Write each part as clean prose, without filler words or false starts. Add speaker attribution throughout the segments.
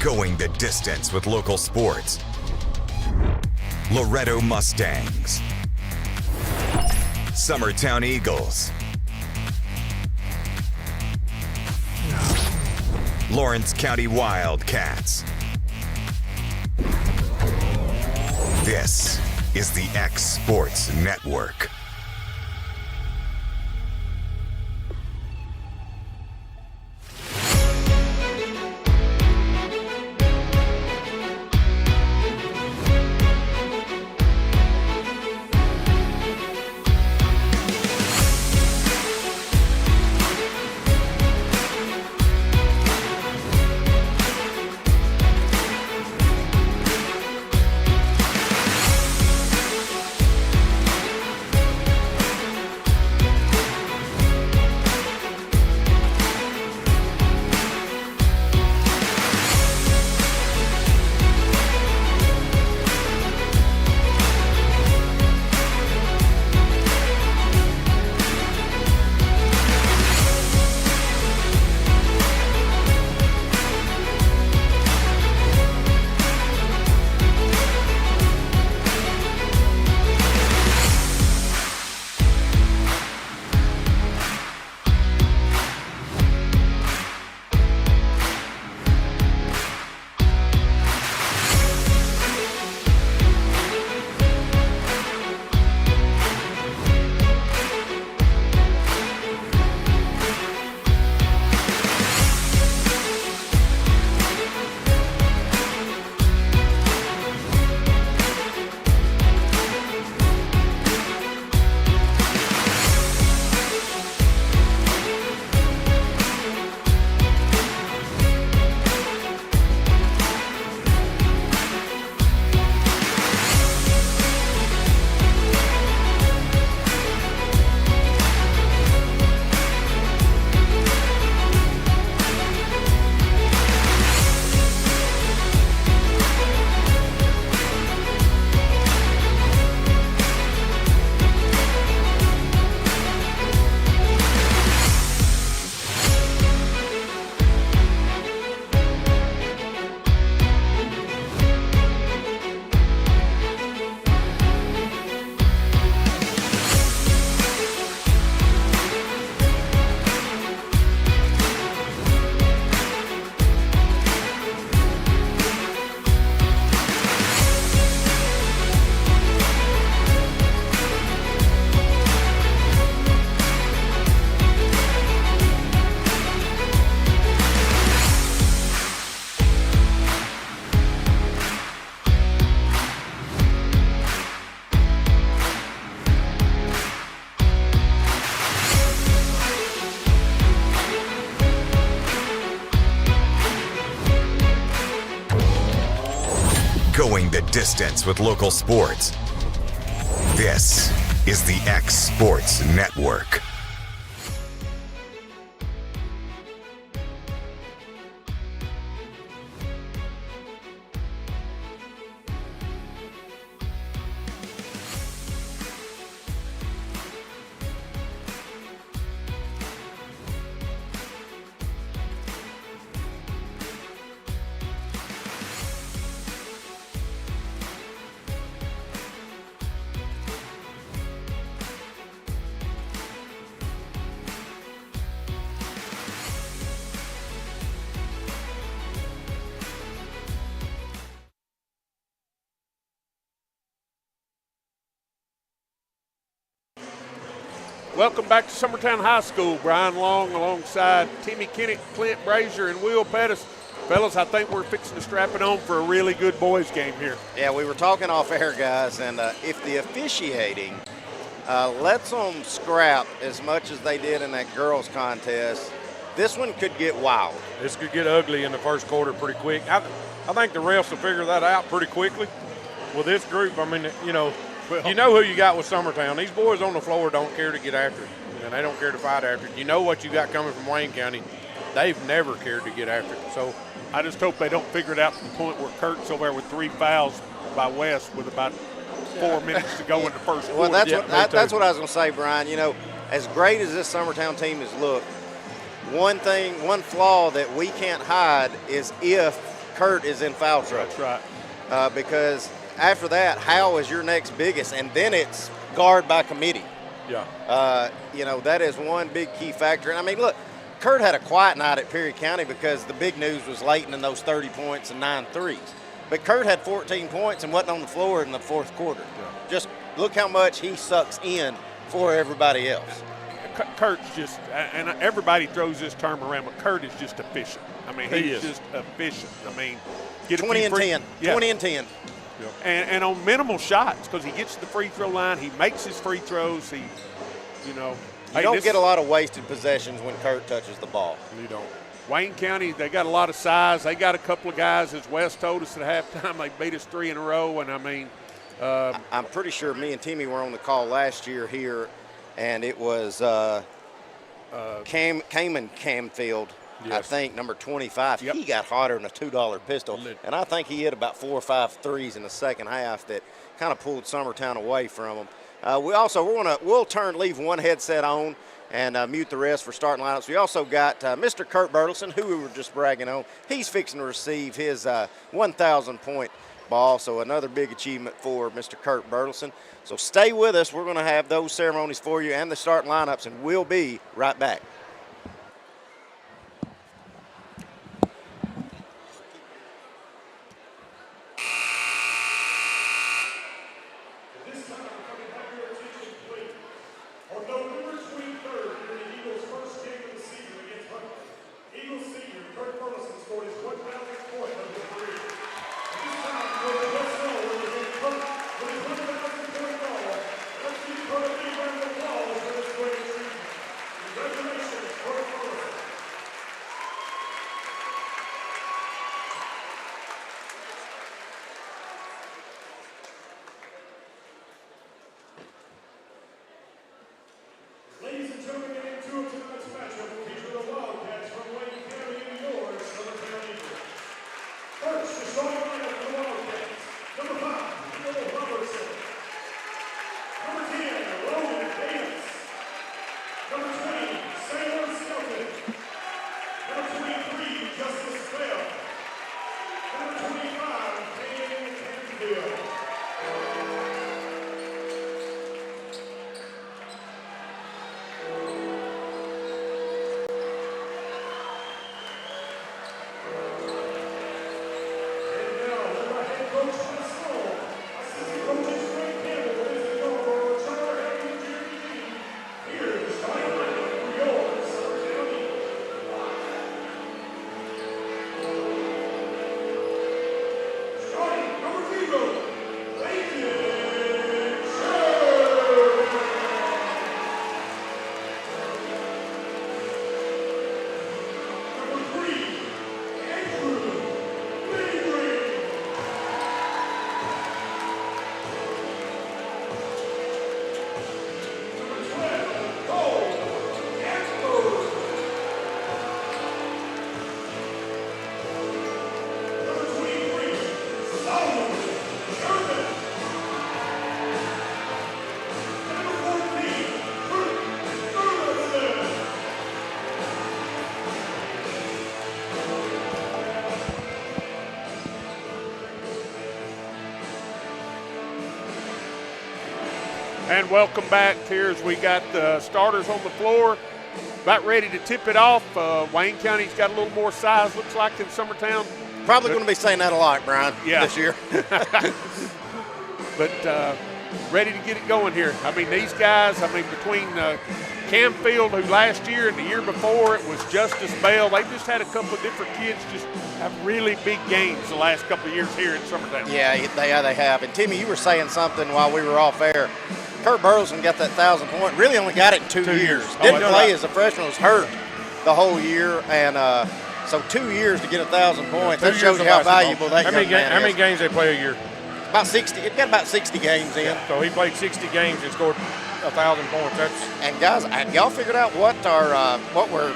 Speaker 1: Going the distance with local sports. Loretto Mustangs. Summertown Eagles. Lawrence County Wildcats. This is the X Sports Network. Going the distance with local sports. This is the X Sports Network.
Speaker 2: Welcome back to Summertown High School. Brian Long alongside Timmy Kennett, Clint Brazier, and Will Pettis. Fellas, I think we're fixing to strap it on for a really good boys game here.
Speaker 3: Yeah, we were talking off air, guys, and if the officiating lets them scrap as much as they did in that girls contest, this one could get wild.
Speaker 4: This could get ugly in the first quarter pretty quick. I think the refs will figure that out pretty quickly. With this group, I mean, you know who you got with Summertown. These boys on the floor don't care to get after it, and they don't care to fight after it. You know what you got coming from Wayne County. They've never cared to get after it. So
Speaker 2: I just hope they don't figure it out to the point where Kurt's over there with 3 fouls by West with about 4 minutes to go in the first quarter.
Speaker 3: Well, that's what I was going to say, Brian. You know, as great as this Summertown team has looked, one flaw that we can't hide is if Kurt is in foul trouble.
Speaker 2: That's right.
Speaker 3: Because after that, Howell is your next biggest, and then it's guard by committee.
Speaker 4: Yeah.
Speaker 3: That is one big key factor. And I mean, look, Kurt had a quiet night at Perry County because the big news was Layton and those 30 points and 9 threes. But Kurt had 14 points and wasn't on the floor in the fourth quarter.
Speaker 4: Yeah.
Speaker 3: Just look how much he sucks in for everybody else.
Speaker 2: Kurt's just, and everybody throws this term around, but Kurt is just efficient. I mean, he's just efficient. I mean, get
Speaker 3: 20 and 10.
Speaker 2: Yeah.
Speaker 3: 20 and 10.
Speaker 4: Yep.
Speaker 2: And on minimal shots, because he gets to the free throw line, he makes his free throws. You don't
Speaker 3: get a lot of wasted possessions when Kurt touches the ball.
Speaker 4: You don't.
Speaker 2: Wayne County, they got a lot of size. They got a couple of guys, as Wes told us at halftime, they beat us 3 in a row. And I mean,
Speaker 3: I'm pretty sure me and Timmy were on the call last year here, and it was Kamen Camfield,
Speaker 4: yes.
Speaker 3: I think, number 25.
Speaker 2: Yep.
Speaker 3: He got hotter than a $2 pistol, and I think he hit about 4 or 5 threes in the second half that kind of pulled Summertown away from him. We'll leave one headset on and mute the rest for starting lineups. We also got Mr. Kurt Bertelson, who we were just bragging on. He's fixing to receive his 1,000-point ball, so another big achievement for Mr. Kurt Bertelson. So stay with us. We're going to have those ceremonies for you and the starting lineups, and we'll be right back.
Speaker 5: Ladies and gentlemen, getting into tonight's matchup will feature the Wildcats from Wayne County and yours, Summertown Eagles. First, the starting lineup for the Wildcats. Number 5, Will Robertson. Number 10, Logan Davis. Number 20, Sailor Skelton. Number 23, Justice Bell. Number 25, Payne Canfield.
Speaker 2: And welcome back here as we got the starters on the floor. About ready to tip it off. Wayne County's got a little more size, looks like, than Summertown.
Speaker 3: Probably going to be saying that a lot, Brian, this year.
Speaker 2: But ready to get it going here. I mean, these guys, between Camfield, who last year and the year before it was Justice Bell, they've just had a couple of different kids just have really big games the last couple of years here in Summertown.
Speaker 3: Yeah, they have. And, Timmy, you were saying something while we were off air. Kurt Burleson got that 1,000-point, really only got it in 2 years. Didn't play as a freshman, was hurt the whole year. And so 2 years to get 1,000 points. That shows you how valuable that young man is.
Speaker 4: How many games they play a year?
Speaker 3: About 60. It got about 60 games in.
Speaker 4: Yeah, so he played 60 games and scored 1,000 points.
Speaker 3: And guys, have y'all figured out what we're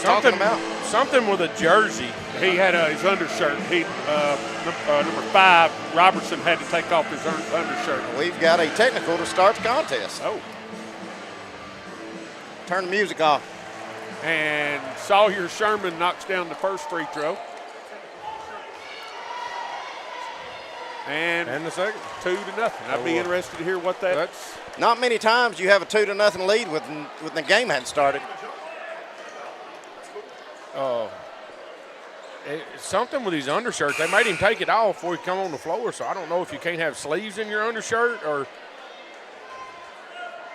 Speaker 3: talking about?
Speaker 4: Something with a jersey.
Speaker 2: He had his undershirt. Number 5, Robertson, had to take off his undershirt.
Speaker 3: We've got a technical to start the contest.
Speaker 2: Oh.
Speaker 3: Turn the music off.
Speaker 2: And Sawyer Sherman knocks down the first free throw. And
Speaker 4: the second.
Speaker 2: 2-0. I'd be interested to hear what that's.
Speaker 3: Not many times you have a 2-0 lead when the game hadn't started.
Speaker 4: Something with these undershirts. They made him take it off before he come on the floor, so I don't know if you can't have sleeves in your undershirt or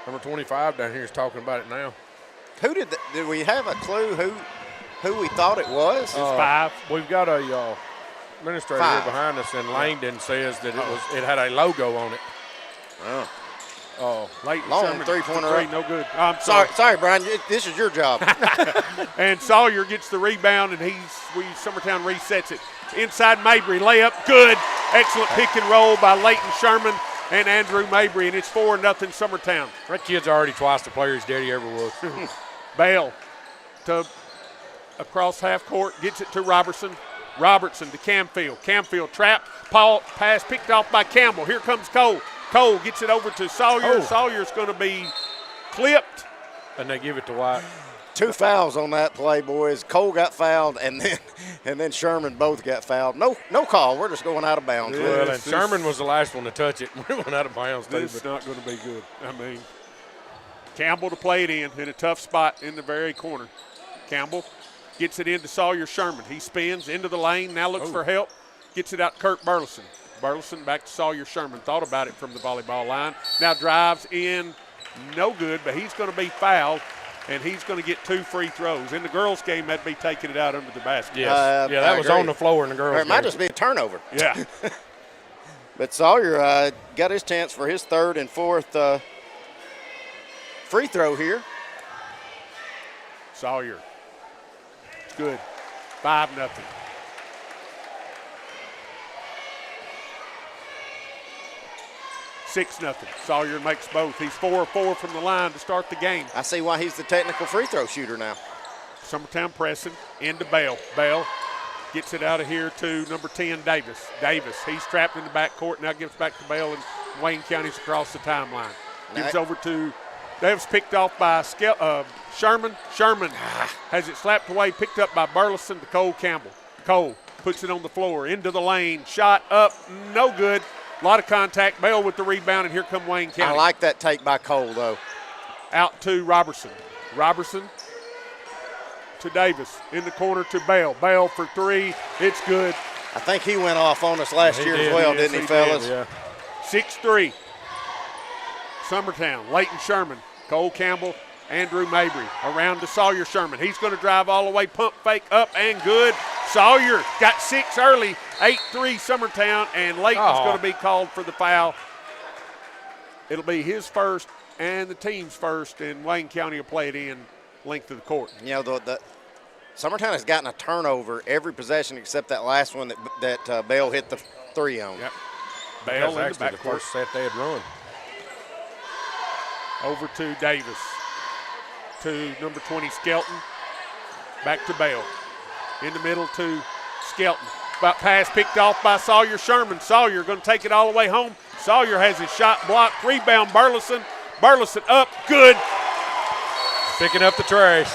Speaker 4: number 25 down here is talking about it now.
Speaker 3: Who did we have a clue who we thought it was?
Speaker 2: It's 5.
Speaker 4: We've got a administrator here behind us, and Langdon says that it had a logo on it.
Speaker 2: Late
Speaker 3: Long
Speaker 2: Sherman,
Speaker 3: three-pointer.
Speaker 2: no good. I'm
Speaker 3: Sorry, Brian. This is your job.
Speaker 2: And Sawyer gets the rebound, and Summertown resets it. Inside Mabry, layup, good. Excellent pick and roll by Leighton Sherman and Andrew Mabry, and it's 4-0 Summertown.
Speaker 4: That kid's already twice the player his daddy ever was.
Speaker 2: Bale to across half court, gets it to Robertson. Robertson to Camfield. Camfield trapped. Pass picked off by Campbell. Here comes Cole. Cole gets it over to Sawyer. Sawyer's going to be clipped.
Speaker 4: And they give it to White.
Speaker 3: 2 fouls on that play, boys. Cole got fouled, and then Sherman both got fouled. No call. We're just going out of bounds.
Speaker 4: Well, and Sherman was the last one to touch it. We went out of bounds.
Speaker 2: This is not going to be good. I mean, Campbell to play it in a tough spot in the very corner. Campbell gets it into Sawyer Sherman. He spins into the lane, now looks for help. Gets it out to Kirk Burleson. Burleson back to Sawyer Sherman. Thought about it from the volleyball line. Now drives in, no good, but he's going to be fouled, and he's going to get 2 free throws. In the girls' game, that'd be taking it out under the basket.
Speaker 4: Yes. That was on the floor in the girls'
Speaker 3: It might
Speaker 4: game.
Speaker 3: just be a turnover.
Speaker 2: Yeah.
Speaker 3: But Sawyer got his chance for his 3rd and 4th free throw here.
Speaker 2: Sawyer. It's good. 5-0. $6-0. Sawyer makes both. He's 4 of 4 from the line to start the game.
Speaker 3: I see why he's the technical free throw shooter now.
Speaker 2: Summertown pressing into Bell. Bell gets it out of here to number 10, Davis. Davis, he's trapped in the backcourt, now gives back to Bell, and Wayne County's across the timeline. Gives over to Davis, picked off by Sherman. Sherman has it slapped away, picked up by Burleson to Cole Campbell. Cole puts it on the floor, into the lane, shot up, no good. A lot of contact. Bell with the rebound, and here come Wayne County.
Speaker 3: I like that take by Cole, though.
Speaker 2: Out to Robertson. Robertson to Davis. In the corner to Bell. Bell for 3. It's good.
Speaker 3: I think he went off on us last year as well, didn't he, fellas?
Speaker 2: Yeah. 6-3. Summertown. Leighton Sherman. Cole Campbell. Andrew Mabry. Around to Sawyer Sherman. He's going to drive all the way. Pump fake up and good. Sawyer got 6 early. 8-3 Summertown, and Leighton's going to be called for the foul. It'll be his first and the team's first, and Wayne County will play it in length of the court.
Speaker 3: You know, the Summertown has gotten a turnover every possession except that last one that Bell hit the 3 on.
Speaker 2: Yep.
Speaker 4: Bell
Speaker 2: Bell in the
Speaker 4: the
Speaker 2: backcourt.
Speaker 4: first set they had run.
Speaker 2: Over to Davis. To number 20, Skelton. Back to Bell. In the middle to Skelton. About pass picked off by Sawyer Sherman. Sawyer going to take it all the way home. Sawyer has his shot blocked. Rebound Burleson. Burleson up. Good.
Speaker 4: Picking up the trash.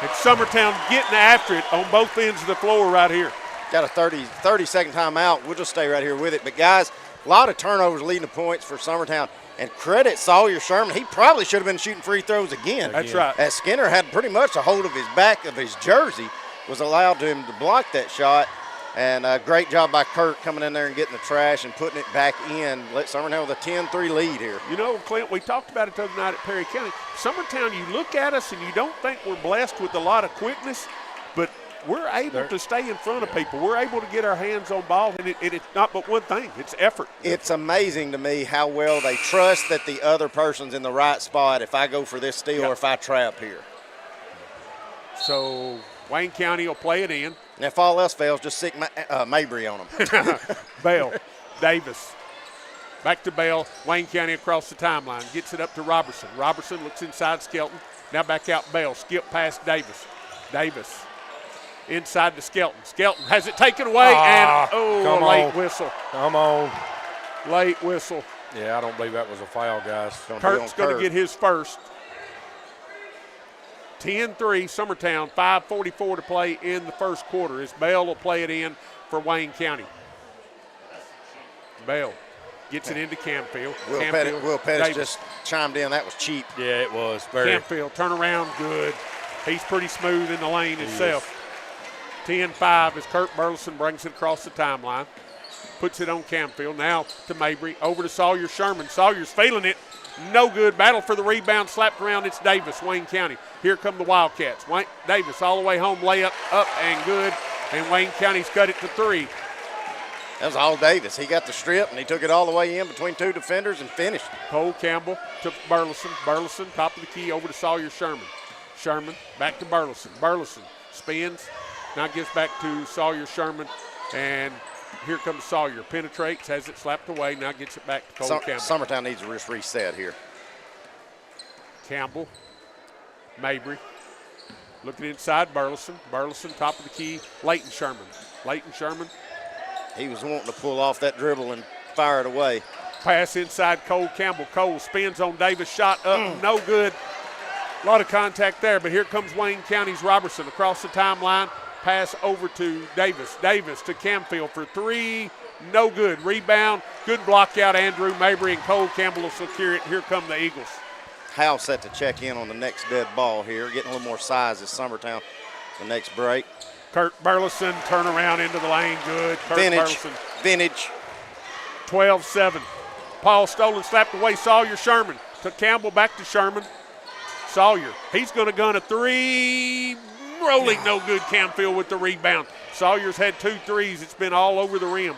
Speaker 2: And Summertown getting after it on both ends of the floor right here.
Speaker 3: Got a 30-second timeout. We'll just stay right here with it. But, guys, a lot of turnovers leading to points for Summertown. And credit Sawyer Sherman. He probably should have been shooting free throws again.
Speaker 2: That's right.
Speaker 3: As Skinner had pretty much a hold of his back of his jersey, was allowed him to block that shot. And a great job by Kirk coming in there and getting the trash and putting it back in. Let Summertown with a 10-3 lead here.
Speaker 2: You know, Clint, we talked about it the other night at Perry County. Summertown, you look at us and you don't think we're blessed with a lot of quickness, but we're able to stay in front of people. We're able to get our hands on ball, and it's not but one thing. It's effort.
Speaker 3: It's amazing to me how well they trust that the other person's in the right spot if I go for this steal or if I trap here.
Speaker 2: So Wayne County will play it in.
Speaker 3: And if all else fails, just stick Mabry on them.
Speaker 2: Bell, Davis, back to Bell. Wayne County across the timeline. Gets it up to Robertson. Robertson looks inside Skelton. Now back out Bell. Skip past Davis. Davis inside to Skelton. Skelton has it taken away, and a late whistle.
Speaker 4: Come on.
Speaker 2: Late whistle.
Speaker 4: Yeah, I don't believe that was a foul, guys.
Speaker 2: Kirk's going to get his first. 10-3 Summertown, 5:44 to play in the first quarter as Bell will play it in for Wayne County. Bell gets it into Camfield.
Speaker 3: Will
Speaker 2: Camfield,
Speaker 3: Pettis
Speaker 2: Davis.
Speaker 3: just chimed in. That was cheap.
Speaker 4: Yeah, it was. Very.
Speaker 2: Camfield, turn around, good. He's pretty smooth in the lane himself. 10-5 as Kurt Burleson brings it across the timeline. Puts it on Camfield. Now to Mabry. Over to Sawyer Sherman. Sawyer's feeling it. No good. Battle for the rebound. Slapped around. It's Davis, Wayne County. Here come the Wildcats. Davis all the way home. Layup up and good. And Wayne County's cut it to 3.
Speaker 3: That was all Davis. He got the strip, and he took it all the way in between 2 defenders and finished.
Speaker 2: Cole Campbell to Burleson. Burleson, top of the key, over to Sawyer Sherman. Sherman back to Burleson. Burleson spins. Now gives back to Sawyer Sherman. And here comes Sawyer. Penetrates, has it slapped away. Now gets it back to Cole Campbell.
Speaker 3: Summertown needs to just reset here.
Speaker 2: Campbell. Mabry. Looking inside Burleson. Burleson, top of the key. Leighton Sherman. Leighton Sherman.
Speaker 3: He was wanting to pull off that dribble and fire it away.
Speaker 2: Pass inside Cole Campbell. Cole spins on Davis. Shot up. No good. A lot of contact there, but here comes Wayne County's Robertson across the timeline. Pass over to Davis. Davis to Camfield for 3. No good. Rebound. Good block out. Andrew Mabry and Cole Campbell will secure it. Here come the Eagles.
Speaker 3: Howe set to check in on the next dead ball here. Getting a little more size as Summertown the next break.
Speaker 2: Kurt Burleson, turn around into the lane, good. Kurt Burleson.
Speaker 3: Vintage.
Speaker 2: 12-7. Paul Stolen slapped away Sawyer Sherman. To Campbell, back to Sherman. Sawyer, he's going to gun a 3. Rolling, no good. Camfield with the rebound. Sawyer's had 2 threes. It's been all over the rim.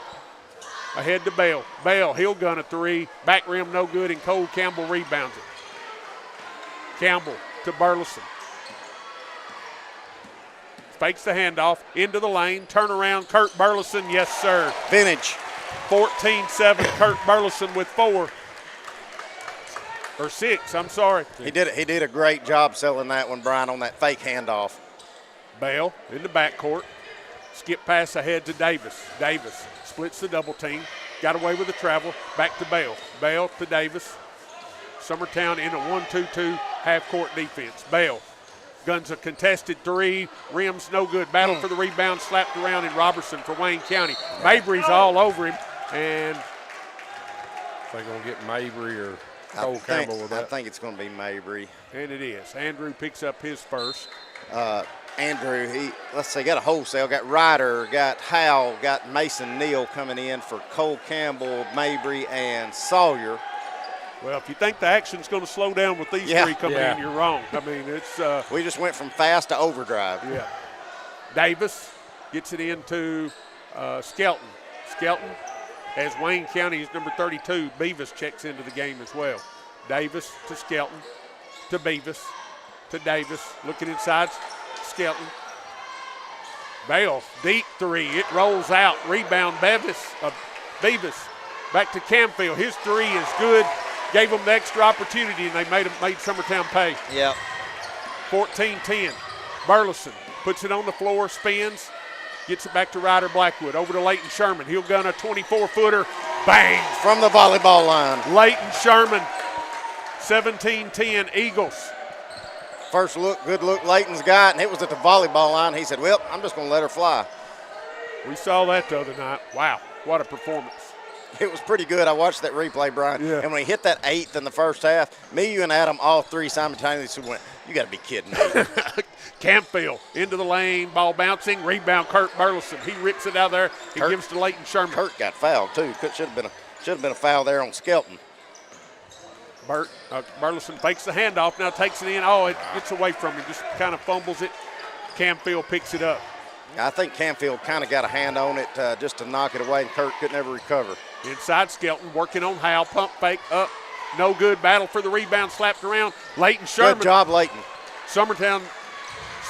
Speaker 2: Ahead to Bell. Bell, he'll gun a 3. Back rim, no good, and Cole Campbell rebounds it. Campbell to Burleson. Fakes the handoff into the lane. Turn around, Kurt Burleson. Yes, sir.
Speaker 3: Vintage.
Speaker 2: 14-7. Kurt Burleson with 4. Or 6, I'm sorry.
Speaker 3: He did a great job selling that one, Brian, on that fake handoff.
Speaker 2: Bell in the backcourt. Skip pass ahead to Davis. Davis splits the double team. Got away with the travel. Back to Bell. Bell to Davis. Summertown in a 1-2-2 half-court defense. Bell guns a contested 3. Rims no good. Battle for the rebound. Slapped around in Robertson for Wayne County. Mabry's all over him. And
Speaker 4: they're going to get Mabry or Cole Campbell with that.
Speaker 3: I think it's going to be Mabry.
Speaker 2: And it is. Andrew picks up his first.
Speaker 3: Andrew, let's see, got a wholesale. Got Ryder, got Howell, got Mason Neal coming in for Cole Campbell, Mabry, and Sawyer.
Speaker 2: Well, if you think the action's going to slow down with these 3 coming in, you're wrong. I mean, it's
Speaker 3: we just went from fast to overdrive.
Speaker 2: Yeah. Davis gets it into Skelton. Skelton, as Wayne County's number 32, Beavis checks into the game as well. Davis to Skelton, to Beavis, to Davis. Looking inside, Skelton. Bell, deep 3. It rolls out. Rebound, Beavis. Back to Camfield. His 3 is good. Gave them the extra opportunity, and they made Summertown pay.
Speaker 3: Yep.
Speaker 2: 14-10. Burleson puts it on the floor, spins, gets it back to Ryder Blackwood. Over to Leighton Sherman. He'll gun a 24-footer. Bang!
Speaker 3: From the volleyball line.
Speaker 2: Leighton Sherman. 17-10 Eagles.
Speaker 3: First look, good look Leighton's got, and it was at the volleyball line. He said, well, I'm just going to let her fly.
Speaker 2: We saw that the other night. Wow, what a performance.
Speaker 3: It was pretty good. I watched that replay, Brian.
Speaker 2: Yeah.
Speaker 3: And when he hit that 8th in the first half, me, you, and Adam, all 3 simultaneously went, you got to be kidding me.
Speaker 2: Campfield into the lane, ball bouncing, rebound Kurt Burleson. He rips it out there. He gives to Leighton Sherman.
Speaker 3: Kurt got fouled, too. Should have been a foul there on Skelton.
Speaker 2: Burleson fakes the handoff, now takes it in. Oh, it gets away from him, just kind of fumbles it. Campfield picks it up.
Speaker 3: I think Camfield kind of got a hand on it just to knock it away, and Kurt could never recover.
Speaker 2: Inside Skelton, working on Howell, pump fake up. No good, battle for the rebound, slapped around. Leighton Sherman.
Speaker 3: Good job, Leighton.
Speaker 2: Summertown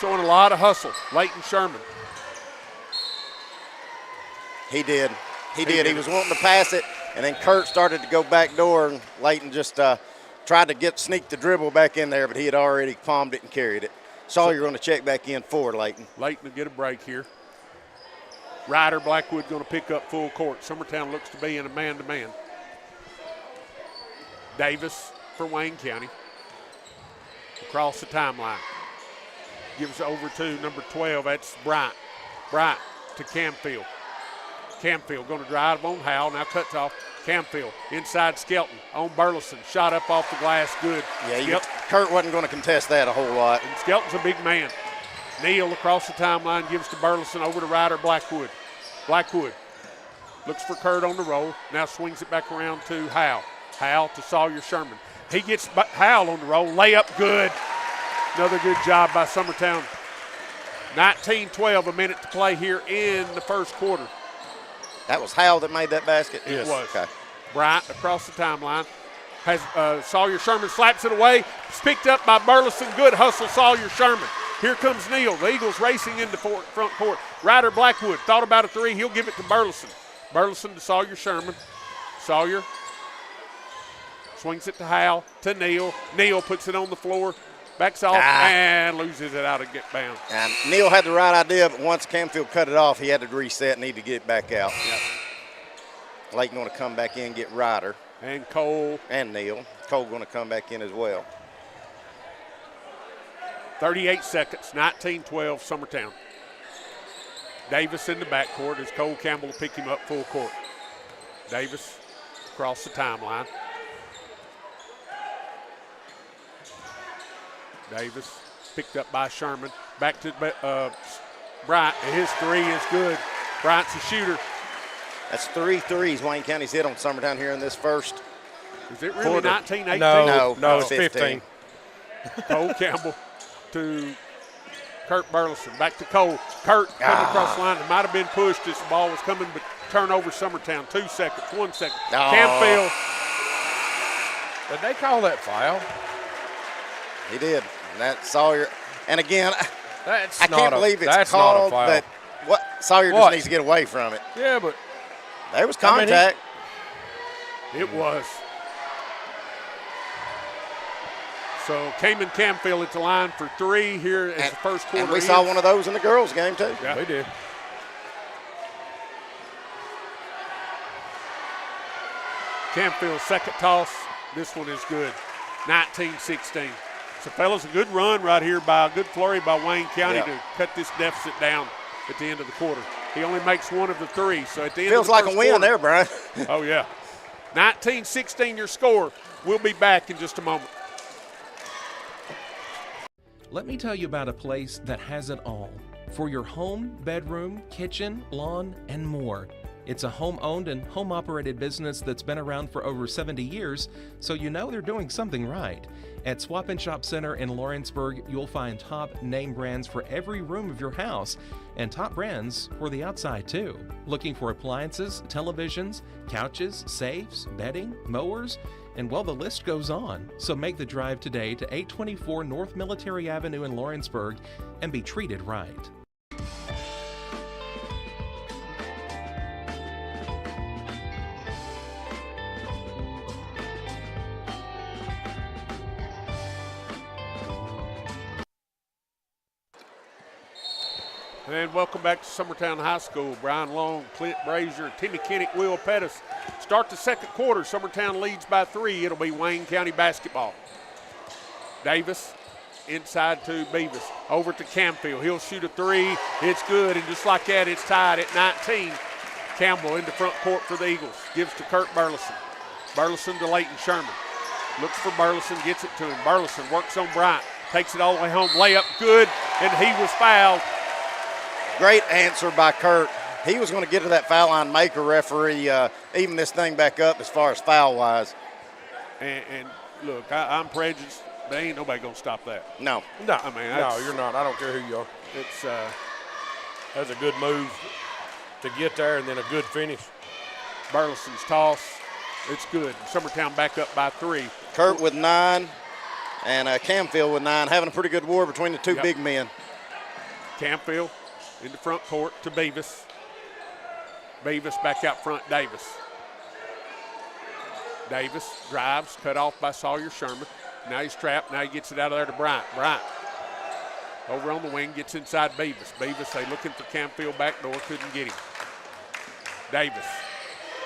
Speaker 2: showing a lot of hustle. Leighton Sherman.
Speaker 3: He did. He did. He was wanting to pass it, and then Kurt started to go back door, and Leighton just tried to sneak the dribble back in there, but he had already palmed it and carried it. Sawyer going to check back in for Leighton.
Speaker 2: Leighton will get a break here. Ryder Blackwood going to pick up full court. Summertown looks to be in a man-to-man. Davis for Wayne County. Across the timeline. Gives over to number 12. That's Bryant. Bryant to Camfield. Camfield going to drive on Howell. Now cuts off. Camfield inside Skelton on Burleson. Shot up off the glass, good.
Speaker 3: Yeah, Kurt wasn't going to contest that a whole lot.
Speaker 2: And Skelton's a big man. Neal across the timeline, gives to Burleson, over to Ryder Blackwood. Blackwood looks for Kurt on the roll. Now swings it back around to Howell. Howell to Sawyer Sherman. He gets Howell on the roll. Layup good. Another good job by Summertown. 19-12, a minute to play here in the first quarter.
Speaker 3: That was Howell that made that basket?
Speaker 2: It was.
Speaker 3: Okay.
Speaker 2: Bryant across the timeline. Has Sawyer Sherman slaps it away. It's picked up by Burleson. Good hustle, Sawyer Sherman. Here comes Neal. The Eagles racing into front court. Ryder Blackwood thought about a three. He'll give it to Burleson. Burleson to Sawyer Sherman. Sawyer swings it to Howell, to Neal. Neal puts it on the floor, backs off, and loses it out of get bound.
Speaker 3: And Neal had the right idea, but once Camfield cut it off, he had to reset and need to get it back out.
Speaker 2: Yep.
Speaker 3: Layton going to come back in, get Ryder.
Speaker 2: And Cole.
Speaker 3: And Neal. Cole going to come back in as well.
Speaker 2: 38 seconds, 19-12, Summertown. Davis in the backcourt as Cole Campbell will pick him up full court. Davis across the timeline. Davis picked up by Sherman. Back to Bryant, and his three is good. Bryant's a shooter.
Speaker 3: That's 3 threes Wayne County's hit on Summertown here in this first.
Speaker 2: Is it really 19-18?
Speaker 3: No,
Speaker 4: it's 15.
Speaker 2: Cole Campbell to Kurt Burleson. Back to Cole. Kurt coming across the line. It might have been pushed as the ball was coming, but turnover Summertown. 2 seconds, 1 second. Camfield.
Speaker 4: Did they call that foul?
Speaker 3: He did. And that Sawyer. And again, I
Speaker 4: That's
Speaker 3: can't believe it's called that. Sawyer just needs to get away from it.
Speaker 4: Yeah, but
Speaker 3: there was contact.
Speaker 2: It was. So Cayman Camfield at the line for three here as the first quarter.
Speaker 3: And we saw one of those in the girls' game too.
Speaker 2: Yeah,
Speaker 4: we did.
Speaker 2: Camfield's second toss. This one is good. 19-16. So, fellas, a good run right here by a good flurry by Wayne County to cut this deficit down at the end of the quarter. He only makes one of the three. So at the end
Speaker 3: feels
Speaker 2: of the
Speaker 3: like a win there, Brian.
Speaker 2: Oh yeah. 19-16 your score. We'll be back in just a moment.
Speaker 6: Let me tell you about a place that has it all. For your home, bedroom, kitchen, lawn, and more. It's a home-owned and home-operated business that's been around for over 70 years, so you know they're doing something right. At Swap and Shop Center in Lawrenceburg, you'll find top name brands for every room of your house, and top brands for the outside too. Looking for appliances, televisions, couches, safes, bedding, mowers, and well, the list goes on. So make the drive today to 824 North Military Avenue in Lawrenceburg and be treated right.
Speaker 2: And welcome back to Summertown High School. Brian Long, Clint Brazier, Timmy Kinnick, Will Pettis. Start the second quarter. Summertown leads by 3. It'll be Wayne County basketball. Davis inside to Beavis. Over to Camfield. He'll shoot a 3. It's good. And just like that, it's tied at 19. Campbell into front court for the Eagles. Gives to Kurt Burleson. Burleson to Leighton Sherman. Looks for Burleson, gets it to him. Burleson works on Bryant. Takes it all the way home. Layup good. And he was fouled.
Speaker 3: Great answer by Kurt. He was going to get to that foul line, make a referee even this thing back up as far as foul-wise.
Speaker 2: And look, I'm prejudiced, but ain't nobody going to stop that.
Speaker 3: No.
Speaker 4: No,
Speaker 2: I mean,
Speaker 4: no, you're not. I don't care who you are.
Speaker 2: It's
Speaker 4: That's a good move to get there and then a good finish.
Speaker 2: Burleson's toss. It's good. Summertown back up by 3.
Speaker 3: Kurt with 9 and Camfield with 9, having a pretty good war between the two big men.
Speaker 2: Camfield in the front court to Beavis. Beavis back out front, Davis. Davis drives, cut off by Sawyer Sherman. Now he's trapped. Now he gets it out of there to Bryant. Bryant over on the wing, gets inside Beavis. Beavis, they looking for Camfield back door, couldn't get him. Davis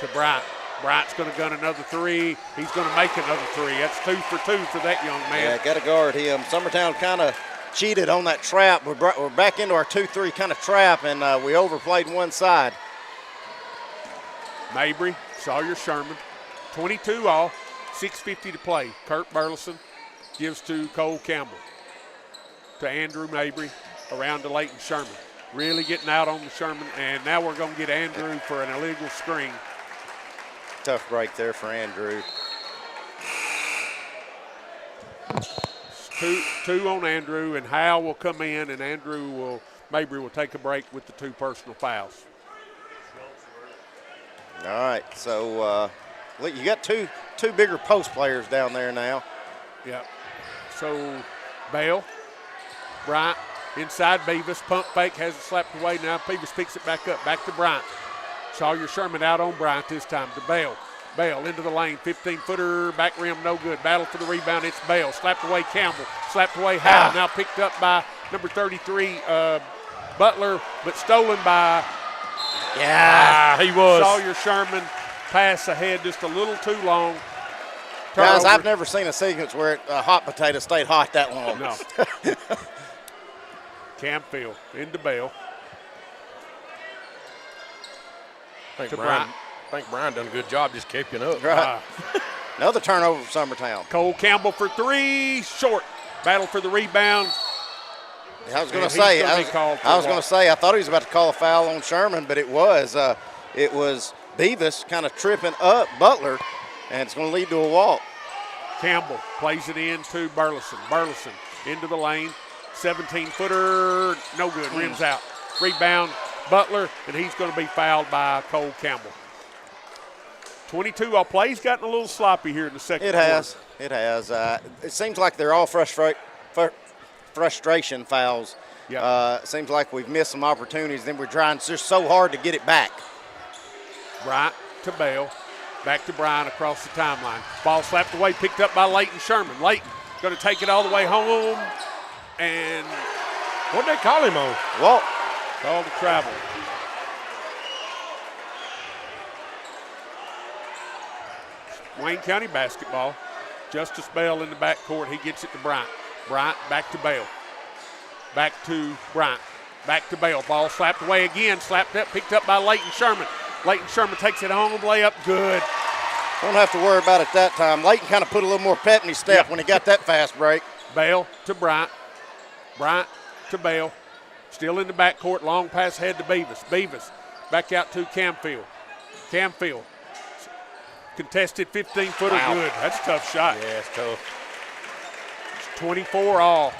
Speaker 2: to Bryant. Bryant's going to gun another 3. He's going to make another 3. That's 2 for 2 for that young man.
Speaker 3: Yeah, got to guard him. Summertown kind of cheated on that trap. We're back into our 2-3 kind of trap, and we overplayed one side.
Speaker 2: Mabry Sawyer Sherman, 22 all, 6:50 to play. Kurt Burleson gives to Cole Campbell, to Andrew Mabry, around to Leighton Sherman. Really getting out on the Sherman, and now we're going to get Andrew for an illegal screen.
Speaker 3: Tough break there for Andrew.
Speaker 2: Two on Andrew, and Hal will come in, and Mabry will take a break with the 2 personal fouls.
Speaker 3: All right, so look, you got two bigger post players down there now.
Speaker 2: Yep. So Bale, Bryant, inside Beavis, pump fake, has it slapped away. Now Beavis picks it back up, back to Bryant. Sawyer Sherman out on Bryant this time to Bale. Bale into the lane, 15-footer, back rim, no good. Battle for the rebound, it's Bale. Slapped away Campbell, slapped away Howell. Now picked up by number 33, Butler, but stolen by
Speaker 4: he was.
Speaker 2: Sawyer Sherman. Pass ahead just a little too long.
Speaker 3: Guys,
Speaker 2: Turnover.
Speaker 3: I've never seen a sequence where a hot potato stayed hot that long.
Speaker 2: No. Campfield into Bale.
Speaker 4: I think Brian done a good job just keeping up.
Speaker 3: Right. Another turnover for Summertown.
Speaker 2: Cole Campbell for 3, short. Battle for the rebound.
Speaker 3: I was going to
Speaker 2: And he's
Speaker 3: say,
Speaker 2: gonna be called for
Speaker 3: I thought he was about to call a foul on Sherman, but it was Beavis kind of tripping up Butler, and it's going to lead to a walk.
Speaker 2: Campbell plays it in to Burleson. Burleson into the lane. 17-footer, no good, rims out. Rebound, Butler, and he's going to be fouled by Cole Campbell. 22 all play. He's gotten a little sloppy here in the second quarter.
Speaker 3: It has. It seems like they're all frustration fouls.
Speaker 2: Yep.
Speaker 3: It seems like we've missed some opportunities, then we're trying just so hard to get it back.
Speaker 2: Bryant to Bale. Back to Bryant across the timeline. Ball slapped away, picked up by Leighton Sherman. Leighton going to take it all the way home. And
Speaker 4: What'd they call him on?
Speaker 3: Walk.
Speaker 2: called to travel. Wayne County basketball. Justice Bell in the backcourt. He gets it to Bryant. Bryant back to Bale. Back to Bryant. Back to Bale. Ball slapped away again. Slapped up, picked up by Leighton Sherman. Leighton Sherman takes it home. Layup good.
Speaker 3: Don't have to worry about it that time. Leighton kind of put a little more pep in his step when he got that fast break.
Speaker 2: Bale to Bryant. Bryant to Bale. Still in the backcourt. Long pass ahead to Beavis. Beavis back out to Camfield. Camfield. Contested 15-footer.
Speaker 3: Wow.
Speaker 2: Good. That's a tough shot.
Speaker 4: Yeah, it's tough.
Speaker 2: 24 all.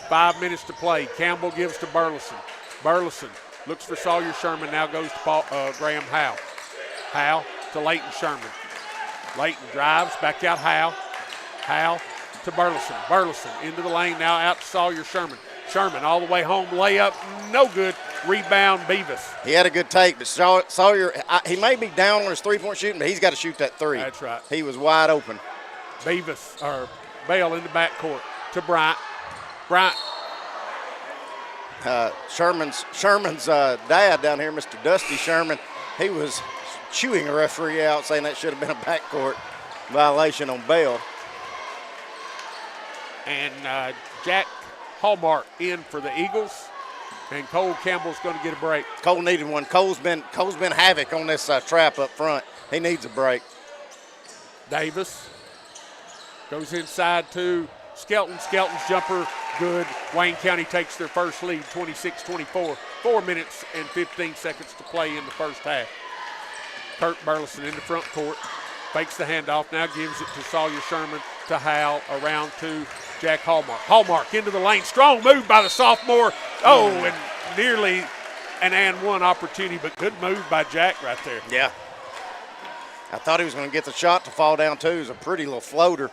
Speaker 2: 5 minutes to play. Campbell gives to Burleson. Burleson looks for Sawyer Sherman. Now goes to Graham Howe. Howe to Leighton Sherman. Leighton drives. Back out Howe. Howe to Burleson. Burleson into the lane. Now out to Sawyer Sherman. Sherman all the way home. Layup. No good. Rebound Beavis.
Speaker 3: He had a good take, but Sawyer, he may be down on his three-point shooting, but he's got to shoot that three.
Speaker 2: That's right.
Speaker 3: He was wide open.
Speaker 2: Beavis, or Bale in the backcourt to Bryant. Bryant.
Speaker 3: Sherman's dad down here, Mr. Dusty Sherman, he was chewing a referee out, saying that should have been a backcourt violation on Bale.
Speaker 2: And Jack Hallmark in for the Eagles. And Cole Campbell's going to get a break.
Speaker 3: Cole needed one. Cole's been havoc on this trap up front. He needs a break.
Speaker 2: Davis goes inside to Skelton. Skelton's jumper, good. Wayne County takes their first lead, 26-24. 4 minutes and 15 seconds to play in the first half. Kurt Burleson in the front court. Fakes the handoff, now gives it to Sawyer Sherman, to Hal, around to Jack Hallmark. Hallmark into the lane. Strong move by the sophomore. Oh, and nearly an and one opportunity, but good move by Jack right there.
Speaker 3: Yeah. I thought he was going to get the shot to fall down, too. It was a pretty little floater.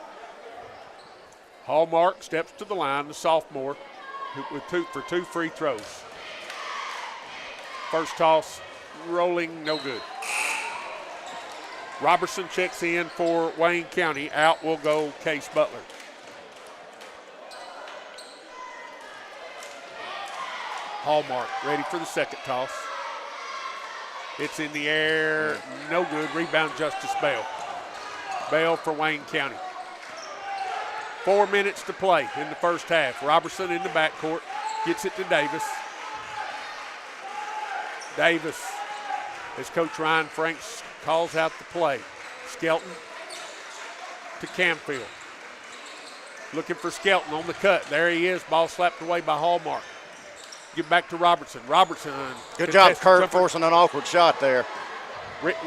Speaker 2: Hallmark steps to the line, the sophomore, for two free throws. First toss, rolling, no good. Robertson checks in for Wayne County. Out will go Case Butler. Hallmark ready for the second toss. It's in the air, no good. Rebound Justice Bell. Bell for Wayne County. 4 minutes to play in the first half. Robertson in the backcourt, gets it to Davis. Davis, as Coach Ryan Franks calls out the play. Skelton to Camfield. Looking for Skelton on the cut. There he is. Ball slapped away by Hallmark. Get back to Robertson. Robertson.
Speaker 3: Good job, Kurt, forcing an awkward shot there.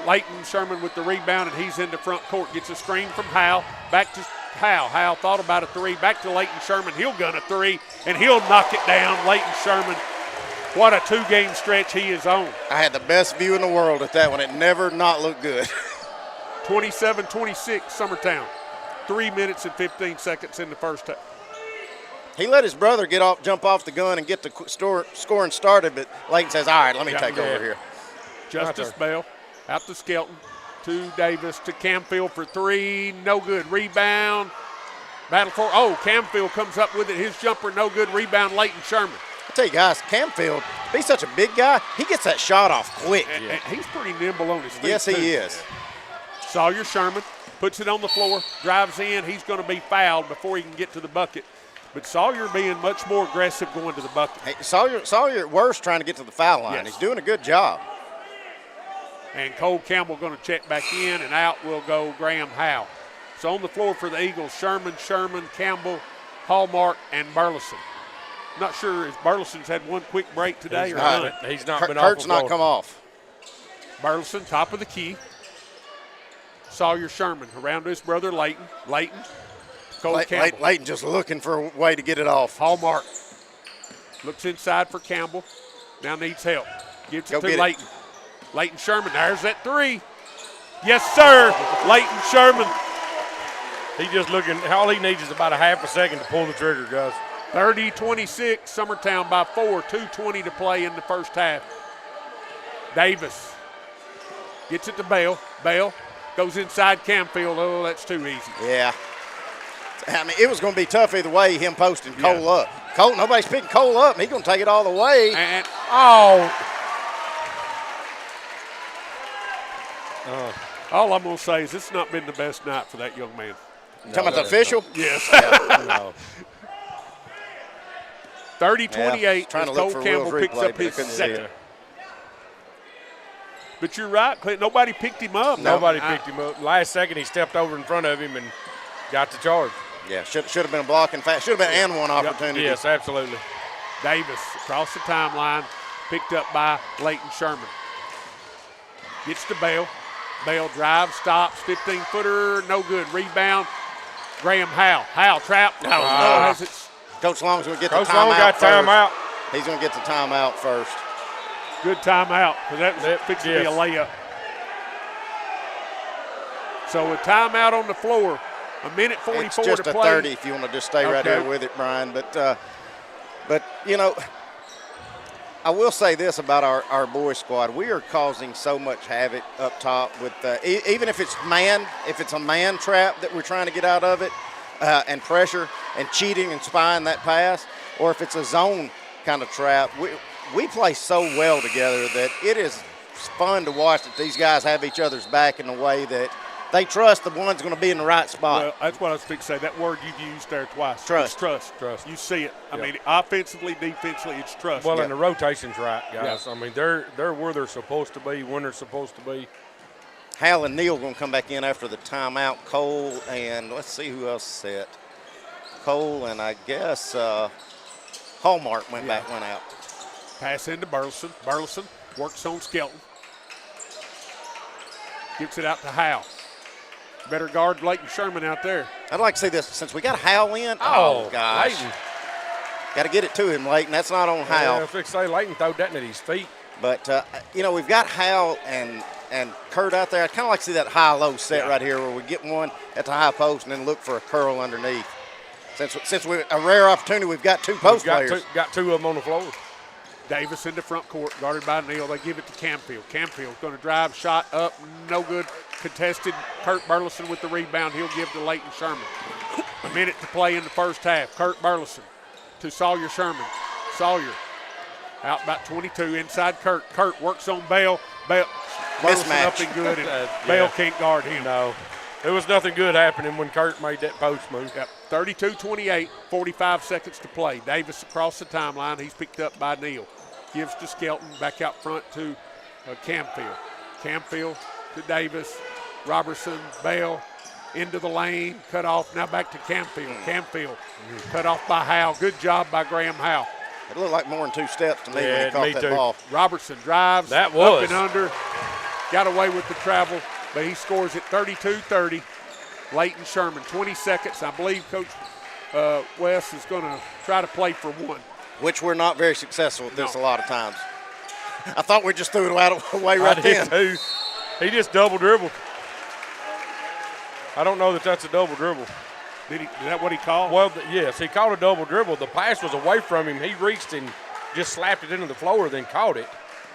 Speaker 2: Leighton Sherman with the rebound, and he's into front court. Gets a screen from Howe. Back to Howe. Howe thought about a three. Back to Leighton Sherman. He'll gun a three, and he'll knock it down. Leighton Sherman. What a two-game stretch he is on.
Speaker 3: I had the best view in the world at that one. It never not looked good.
Speaker 2: 27-26, Summertown. 3 minutes and 15 seconds in the first half.
Speaker 3: He let his brother jump off the gun and get the scoring started, but Leighton says, all right, let me take over here.
Speaker 2: Justice Bell out to Skelton, to Davis, to Camfield for three, no good. Rebound, battle for, Camfield comes up with it. His jumper, no good. Rebound, Leighton Sherman.
Speaker 3: I tell you guys, Camfield, he's such a big guy, he gets that shot off quick.
Speaker 2: And he's pretty nimble on his feet.
Speaker 3: Yes, he is.
Speaker 2: Sawyer Sherman puts it on the floor, drives in. He's going to be fouled before he can get to the bucket. But Sawyer being much more aggressive going to the bucket.
Speaker 3: Hey, Sawyer at worst trying to get to the foul line.
Speaker 2: Yes.
Speaker 3: He's doing a good job.
Speaker 2: And Cole Campbell going to check back in, and out will go Graham Howe. So on the floor for the Eagles, Sherman, Campbell, Hallmark, and Burleson. Not sure if Burleson's had one quick break today or not.
Speaker 4: He's not been
Speaker 3: Kurt's
Speaker 4: off.
Speaker 3: not come off.
Speaker 2: Burleson, top of the key. Sawyer Sherman around to his brother Leighton. Cole Campbell.
Speaker 3: Leighton just looking for a way to get it off.
Speaker 2: Hallmark looks inside for Campbell. Now needs help. Gives it to Leighton. Leighton Sherman, there's that three. Yes, sir. Leighton Sherman.
Speaker 4: He's just looking, all he needs is about a half a second to pull the trigger, guys.
Speaker 2: 30-26, Summertown by 4, 2:20 to play in the first half. Davis gets it to Bell. Bell goes inside Camfield. Oh, that's too easy.
Speaker 3: Yeah. I mean, it was going to be tough either way, him posting Cole up. Cole, nobody's picking Cole up, and he's going to take it all the way.
Speaker 2: And all I'm going to say is it's not been the best night for that young man.
Speaker 3: Talking about the official?
Speaker 2: Yes.
Speaker 4: No.
Speaker 2: 30-28
Speaker 3: trying to
Speaker 2: as
Speaker 3: look
Speaker 2: Cole
Speaker 3: for
Speaker 2: Campbell
Speaker 3: Will's
Speaker 2: picks
Speaker 3: replay,
Speaker 2: up
Speaker 3: but I
Speaker 2: his
Speaker 3: couldn't see
Speaker 2: second.
Speaker 3: it.
Speaker 2: But you're right, Clint. Nobody picked him up.
Speaker 4: Nobody picked him up. Last second, he stepped over in front of him and got the charge.
Speaker 3: Yeah, should have been a blocking fast. Should have been and one opportunity.
Speaker 4: Yes, absolutely.
Speaker 2: Davis across the timeline, picked up by Leighton Sherman. Gets to Bell. Bell drives, stops, 15-footer, no good. Rebound, Graham Howe. Howe trapped.
Speaker 3: Coach Long's going to get
Speaker 4: Coach
Speaker 3: the timeout.
Speaker 4: Long got timeout.
Speaker 3: He's going to get the timeout first.
Speaker 2: Good timeout, because that was fixing to be a layup. So a timeout on the floor. A minute 44
Speaker 3: it's just
Speaker 2: to
Speaker 3: a
Speaker 2: play.
Speaker 3: 30 if you want to just stay right there with it, Brian. But you know, I will say this about our boys squad: we are causing so much havoc up top with even if it's a man trap that we're trying to get out of it, and pressure and cheating and spying that pass, or if it's a zone kind of trap. We play so well together that it is fun to watch that these guys have each other's back in a way that they trust the one's going to be in the right spot.
Speaker 2: Well, that's what I was fixing to say. That word you've used there twice.
Speaker 3: Trust.
Speaker 2: It's trust. You see it. I mean, offensively, defensively, it's trust.
Speaker 4: Well, and the rotation's right, guys. I mean, they're where they're supposed to be, when they're supposed to be.
Speaker 3: Hal and Neal going to come back in after the timeout. Cole and let's see who else set. Cole and I guess Hallmark went out.
Speaker 2: Pass into Burleson. Burleson works on Skelton. Gets it out to Howe. Better guard Leighton Sherman out there.
Speaker 3: I'd like to see this since we got Hal in. Oh gosh.
Speaker 4: Leighton.
Speaker 3: Got to get it to him, Leighton. That's not on Hal.
Speaker 4: I was going to say, Leighton threw that at his feet.
Speaker 3: But, you know, we've got Hal and Kurt out there. I'd kind of like to see that high-low set right here where we get one at the high post and then look for a curl underneath. Since we're a rare opportunity, we've got two post players.
Speaker 4: Got two of them on the floor.
Speaker 2: Davis in the front court, guarded by Neal. They give it to Camfield. Camfield's going to drive, shot up, no good. Contested. Kurt Burleson with the rebound. He'll give to Leighton Sherman. A minute to play in the first half. Kurt Burleson to Sawyer Sherman. Sawyer out about 22 inside Kurt. Kurt works on Bell. Burleson up and good, and Bell can't guard him.
Speaker 4: No. There was nothing good happening when Kurt made that post move.
Speaker 2: Yep. 32-28, 45 seconds to play. Davis across the timeline. He's picked up by Neal. Gives to Skelton, back out front to Camfield. Camfield to Davis. Robertson, Bell, into the lane, cut off. Now back to Camfield. Camfield, cut off by Howe. Good job by Graham Howe.
Speaker 3: It looked like more than 2 steps to me when
Speaker 4: Yeah,
Speaker 3: he caught
Speaker 4: me
Speaker 3: that
Speaker 4: too.
Speaker 3: ball.
Speaker 2: Robertson drives.
Speaker 4: That
Speaker 2: up
Speaker 4: was.
Speaker 2: and under. Got away with the travel, but he scores at 32-30. Leighton Sherman, 20 seconds. I believe Coach West is going to try to play for one.
Speaker 3: Which we're not very successful with this a lot of times. I thought we just threw it away right
Speaker 4: I did
Speaker 3: then.
Speaker 4: too. He just double dribbled. I don't know that that's a double dribble.
Speaker 2: Is that what he called?
Speaker 4: Well, yes, he caught a double dribble. The pass was away from him. He reached and just slapped it into the floor, then caught it,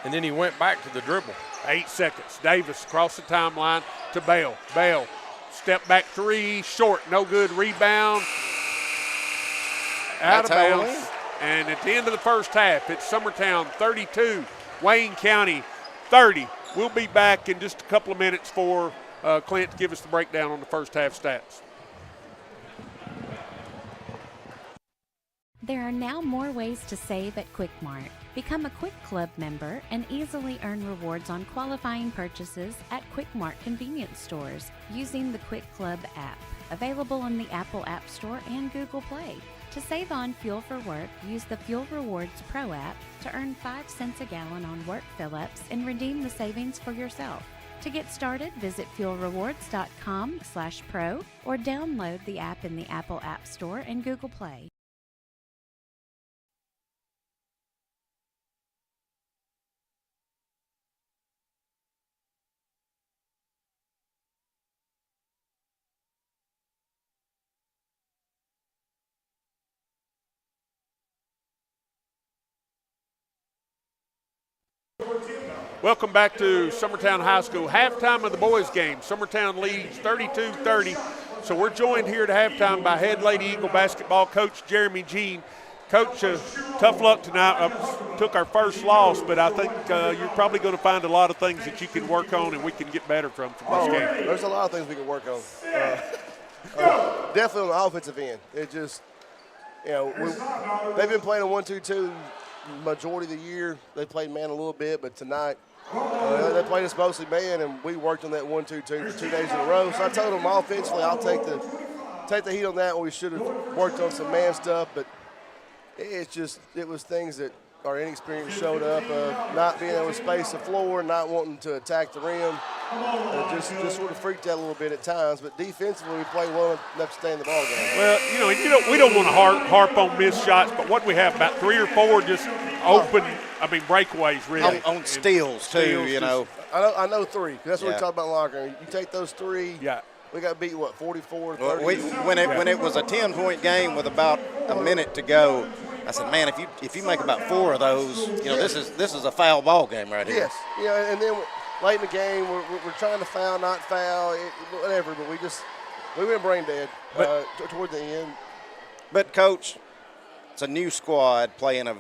Speaker 4: and then he went back to the dribble.
Speaker 2: 8 seconds. Davis across the timeline to Bell. Bell, step back three, short, no good. Rebound, out
Speaker 3: That's
Speaker 2: of
Speaker 3: how it
Speaker 2: bounds.
Speaker 3: went.
Speaker 2: And at the end of the first half, it's Summertown 32, Wayne County 30. We'll be back in just a couple of minutes for Clint to give us the breakdown on the first half stats.
Speaker 7: There are now more ways to save at Quick Mart. Become a Quick Club member and easily earn rewards on qualifying purchases at Quick Mart convenience stores using the Quick Club app, available on the Apple App Store and Google Play. To save on fuel for work, use the Fuel Rewards Pro app to earn 5 cents a gallon on work fill-ups and redeem the savings for yourself. To get started, visit fuelrewards.com/pro or download the app in the Apple App Store and Google Play.
Speaker 2: Welcome back to Summertown High School. Halftime of the boys' game. Summertown leads 32-30. So we're joined here at halftime by head Lady Eagle basketball coach Jeremy Jean. Coach, tough luck tonight. Took our first loss, but I think you're probably going to find a lot of things that you can work on and we can get better from this game.
Speaker 8: There's a lot of things we can work on. Definitely on the offensive end. It just, they've been playing a 1-2-2 majority of the year. They played man a little bit, but tonight they played us mostly man, and we worked on that 1-2-2 for 2 days in a row. So I told them offensively, I'll take the heat on that. We should have worked on some man stuff, but it was things that our inexperience showed up of not being able to space the floor, not wanting to attack the rim. Just sort of freaked out a little bit at times, but defensively we played well enough to stay in the ball game.
Speaker 2: Well, we don't want to harp on missed shots, but what we have, about 3 or 4 just open, breakaways really.
Speaker 3: On steals, too,
Speaker 8: I know 3. That's what we talked about in the locker room. You take those 3.
Speaker 2: Yeah.
Speaker 8: We got beat, 44-30?
Speaker 3: Well, when it was a 10-point game with about a minute to go, I said, man, if you make about 4 of those, this is a foul ball game right here.
Speaker 8: Yes, and then late in the game, we're trying to foul, not foul, whatever. But we went brain dead toward the end.
Speaker 3: But Coach, it's a new squad playing a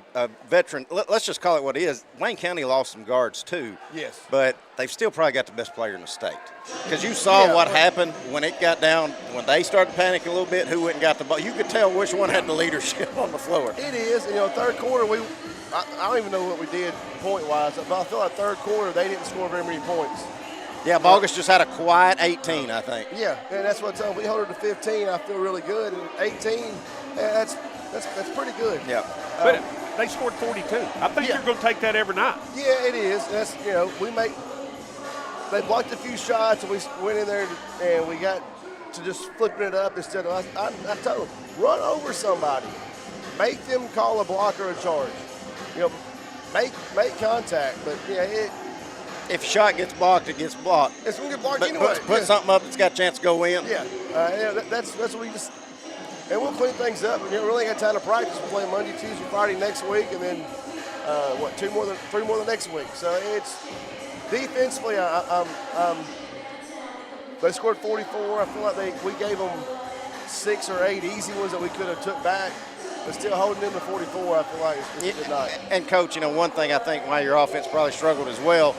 Speaker 3: veteran. Let's just call it what it is. Wayne County lost some guards too.
Speaker 8: Yes.
Speaker 3: But they've still probably got the best player in the state. Because you saw what happened when it got down, when they started panicking a little bit, who went and got the ball. You could tell which one had the leadership on the floor.
Speaker 8: It is. Third quarter, I don't even know what we did point-wise. But I feel like third quarter, they didn't score very many points.
Speaker 3: Yeah, Bogus just had a quiet 18, I think.
Speaker 8: Yeah, and that's what I tell them. We hold her to 15, I feel really good. And 18, that's pretty good.
Speaker 3: Yeah.
Speaker 2: But they scored 42. I think you're going to take that every night.
Speaker 8: Yeah, it is. That's they blocked a few shots, and we went in there and we got to just flipping it up instead of I told them, run over somebody, make them call a block or a charge. Make contact. But
Speaker 3: if a shot gets blocked, it gets blocked.
Speaker 8: It's gonna get blocked
Speaker 3: but
Speaker 8: anyway.
Speaker 3: Put something up that's got a chance to go in.
Speaker 8: Yeah, that's what we just. And we'll clean things up. We really ain't got time to practice. We're playing Monday, Tuesday, Friday next week, and then 3 more the next week. So it's defensively. They scored 44. I feel like we gave them 6 or 8 easy ones that we could have took back. But still holding them to 44, I feel like it's a good night.
Speaker 3: And Coach, one thing I think why your offense probably struggled as well.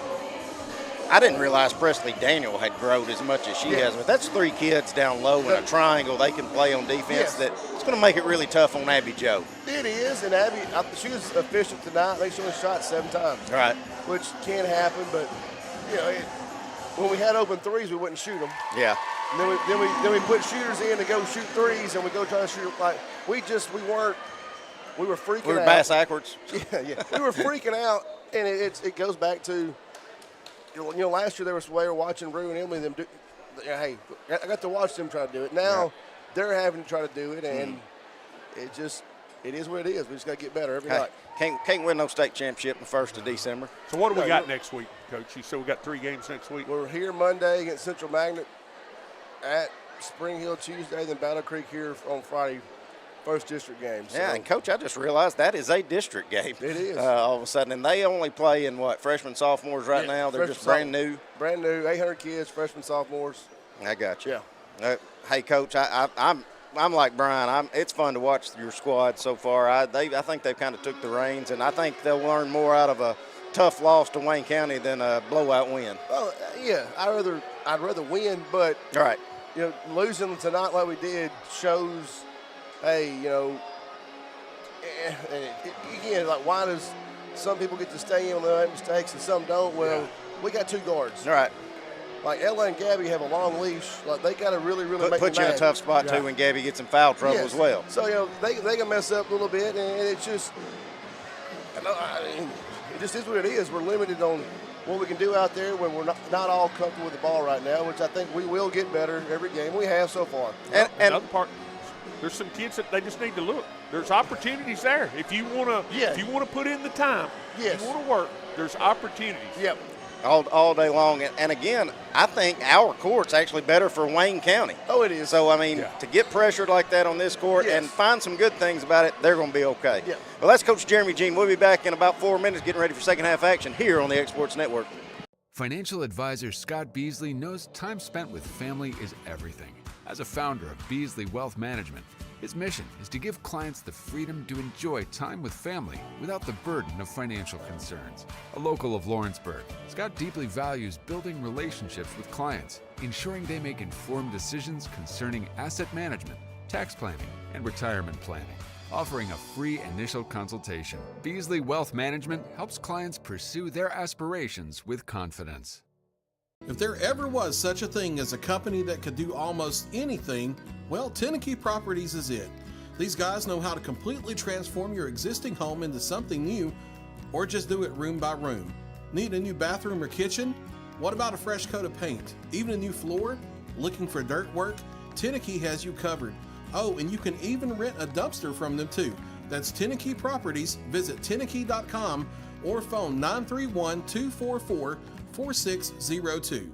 Speaker 3: I didn't realize Presley Daniel had grown as much as she has, but that's 3 kids down low in a triangle they can play on defense. That it's going to make it really tough on Abby Joe.
Speaker 8: It is, and Abby, she was efficient tonight. I think she only shot 7 times.
Speaker 3: Right.
Speaker 8: Which can happen, but when we had open threes, we wouldn't shoot them.
Speaker 3: Yeah.
Speaker 8: And then we put shooters in to go shoot threes, and we go try to shoot like we were freaking out.
Speaker 3: We were bass backwards.
Speaker 8: Yeah. We were freaking out, and it goes back to, last year we were watching Rue and Emily them do. Hey, I got to watch them try to do it. Now they're having to try to do it, and it is what it is. We just got to get better every night.
Speaker 3: Can't win no state championship the 1st of December.
Speaker 2: So what do we got next week, Coach? You said we got 3 games next week.
Speaker 8: We're here Monday against Central Magnet, at Spring Hill Tuesday, then Battle Creek here on Friday, 1st district game. So.
Speaker 3: Yeah, and Coach, I just realized that is a district game.
Speaker 8: It is.
Speaker 3: All of a sudden, and they only play in freshmen, sophomores right now. They're just brand new.
Speaker 8: Brand new, 800 kids, freshmen, sophomores.
Speaker 3: I got you.
Speaker 8: Yeah.
Speaker 3: Hey, Coach, I'm like Brian. It's fun to watch your squad so far. I think they've kind of took the reins, and I think they'll learn more out of a tough loss to Wayne County than a blowout win.
Speaker 8: Oh yeah, I'd rather win, but
Speaker 3: all right.
Speaker 8: Losing tonight like we did shows, hey, again, like why does some people get to stay in on their mistakes and some don't? Well, we got 2 guards.
Speaker 3: All right.
Speaker 8: Like Ella and Gabby have a long leash. Like they got to really make
Speaker 3: put you in a tough spot too when Gabby gets in foul trouble as well.
Speaker 8: So they can mess up a little bit, and it's just, it just is what it is. We're limited on what we can do out there when we're not all comfortable with the ball right now, which I think we will get better every game. We have so far.
Speaker 2: And another part, there's some kids that they just need to look. There's opportunities there. If you want to put in the time, if you want to work, there's opportunities.
Speaker 8: Yep.
Speaker 3: All day long. And again, I think our court's actually better for Wayne County.
Speaker 8: Oh, it is.
Speaker 3: So, to get pressured like that on this court and find some good things about it, they're going to be okay.
Speaker 8: Yeah.
Speaker 3: Well, that's Coach Jeremy Jean. We'll be back in about 4 minutes getting ready for second half action here on the Exports Network.
Speaker 9: Financial advisor Scott Beasley knows time spent with family is everything. As a founder of Beasley Wealth Management, his mission is to give clients the freedom to enjoy time with family without the burden of financial concerns. A local of Lawrenceburg, Scott deeply values building relationships with clients, ensuring they make informed decisions concerning asset management, tax planning, and retirement planning. Offering a free initial consultation, Beasley Wealth Management helps clients pursue their aspirations with confidence.
Speaker 10: If there ever was such a thing as a company that could do almost anything, well, Tenakee Properties is it. These guys know how to completely transform your existing home into something new, or just do it room by room. Need a new bathroom or kitchen? What about a fresh coat of paint? Even a new floor? Looking for dirt work? Tenakee has you covered. Oh, and you can even rent a dumpster from them too. That's Tenakee Properties. Visit Tenakee.com or phone 931-244-4602.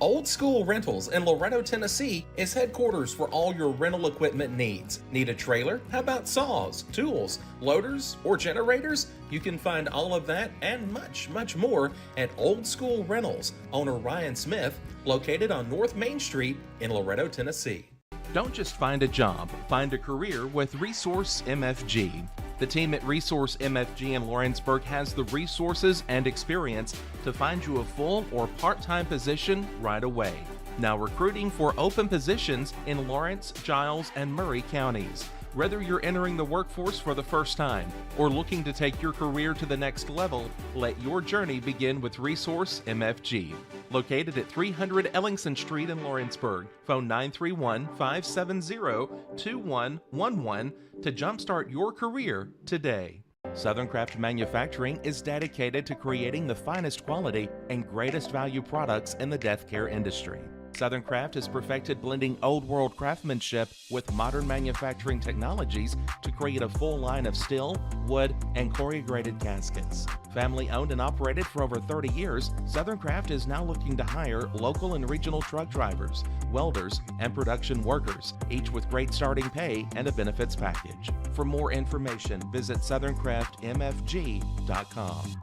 Speaker 6: Old School Rentals in Loretto, Tennessee is headquarters for all your rental equipment needs. Need a trailer? How about saws, tools, loaders, or generators? You can find all of that and much, much more at Old School Rentals, owner Ryan Smith, located on North Main Street in Loretto, Tennessee. Don't just find a job, find a career with Resource MFG. The team at Resource MFG in Lawrenceburg has the resources and experience to find you a full or part-time position right away. Now recruiting for open positions in Lawrence, Giles, and Murray counties. Whether you're entering the workforce for the first time or looking to take your career to the next level, let your journey begin with Resource MFG. Located at 300 Ellingson Street in Lawrenceburg. Phone 931-570-2111 to jumpstart your career today. Southern Craft Manufacturing is dedicated to creating the finest quality and greatest value products in the death care industry. Southern Craft has perfected blending old world craftsmanship with modern manufacturing technologies to create a full line of steel, wood, and corrugated caskets. Family owned and operated for over 30 years, Southern Craft is now looking to hire local and regional truck drivers, welders, and production workers, each with great starting pay and a benefits package. For more information, visit southerncraftmfg.com.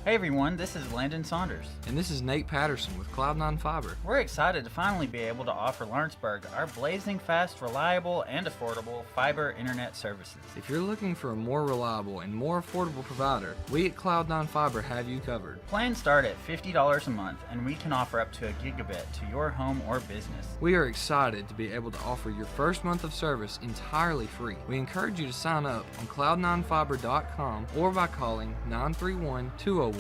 Speaker 11: Hey everyone, this is Landon Saunders.
Speaker 12: And this is Nate Patterson with Cloud9 Fiber.
Speaker 11: We're excited to finally be able to offer Lawrenceburg our blazing fast, reliable, and affordable fiber internet services.
Speaker 12: If you're looking for a more reliable and more affordable provider, we at Cloud9 Fiber have you covered.
Speaker 11: Plans start at $50 a month, and we can offer up to a gigabit to your home or business.
Speaker 12: We are excited to be able to offer your first month of service entirely free. We encourage you to sign up on cloud9fiber.com or by calling 931-201-9098